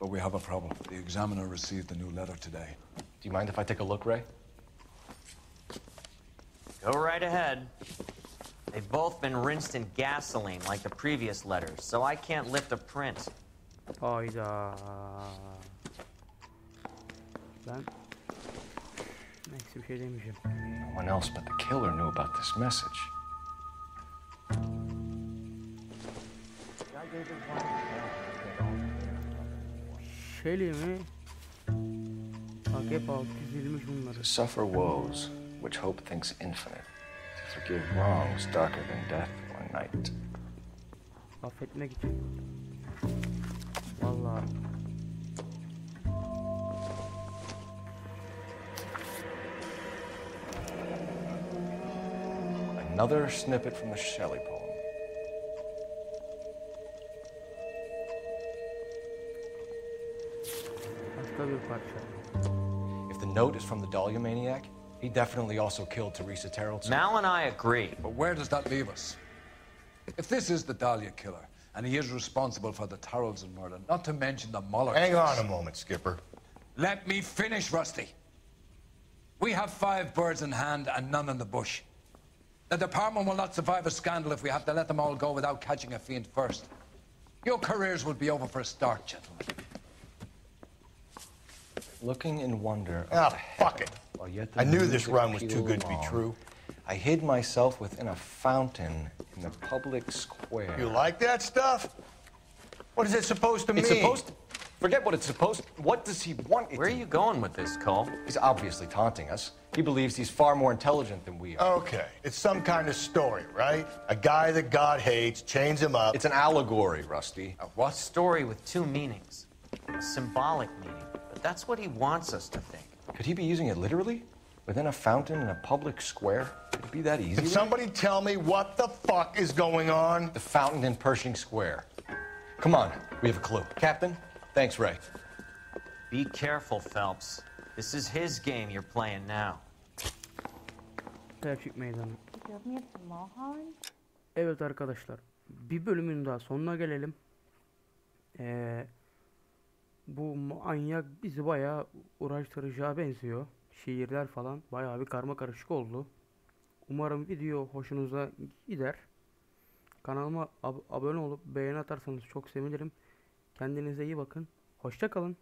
Speaker 2: But we have a problem. The examiner received a new letter today.
Speaker 3: Do you mind if I take a look, Ray?
Speaker 12: Go right ahead. They've both been rinsed in gasoline like the previous letters, so I can't lift a print.
Speaker 1: Hayda. Ben neyse bir şey demeyeceğim.
Speaker 3: No one else but the killer knew about this message.
Speaker 1: Şeli mi? Bak hep alt çizilmiş bunları.
Speaker 3: To suffer woes which hope thinks infinite. To forgive wrongs darker than death or night.
Speaker 1: Affetmek için. Vallahi.
Speaker 3: Another snippet from the Shelley poem.
Speaker 1: Başka bir parça.
Speaker 3: note is from the Dahlia maniac, he definitely also killed Teresa Terrell.
Speaker 12: Mal and I agree.
Speaker 2: But where does that leave us? If this is the Dahlia killer, and he is responsible for the Tarrelson murder, not to mention the Muller
Speaker 4: Hang
Speaker 2: case.
Speaker 4: on a moment, Skipper.
Speaker 2: Let me finish, Rusty. We have 5 birds in hand and none in the bush. The department will not survive a scandal if we have to let them all go without catching a fiend first. Your careers will be over for a start, gentlemen.
Speaker 3: Looking in wonder.
Speaker 4: Fuck it. I knew this run was too good to be true.
Speaker 3: I hid myself within a fountain in the public square.
Speaker 4: You like that stuff? What is it supposed to mean?
Speaker 3: It's supposed to... Forget what it's supposed to... What does he want it
Speaker 12: Where are you going with this, Cole?
Speaker 3: He's obviously taunting us. He believes he's far more intelligent than we are.
Speaker 4: Okay, it's some kind of story, right? A guy that God hates, chains him up.
Speaker 3: It's an allegory, Rusty.
Speaker 12: A what? Story with 2 meanings. A symbolic meaning. But that's what he wants us to think.
Speaker 3: Could he be using it literally? Within a fountain in a public square? Could it be that easy?
Speaker 4: Can somebody tell me what the fuck is going on?
Speaker 3: The fountain in Pershing Square. Come on, we have a clue. Captain, thanks, Ray.
Speaker 12: Be careful, Phelps. This is his game you're playing now.
Speaker 1: Selçuk Meydanı. Evet arkadaşlar, bir bölümün daha sonuna gelelim. Bu manyak bizi bayağı uğraştıracağı benziyor. Şiirler falan bayağı bir karma karışık oldu. Umarım video hoşunuza gider. Kanalıma abone olup beğeni atarsanız çok sevinirim. Kendinize iyi bakın. Hoşça kalın.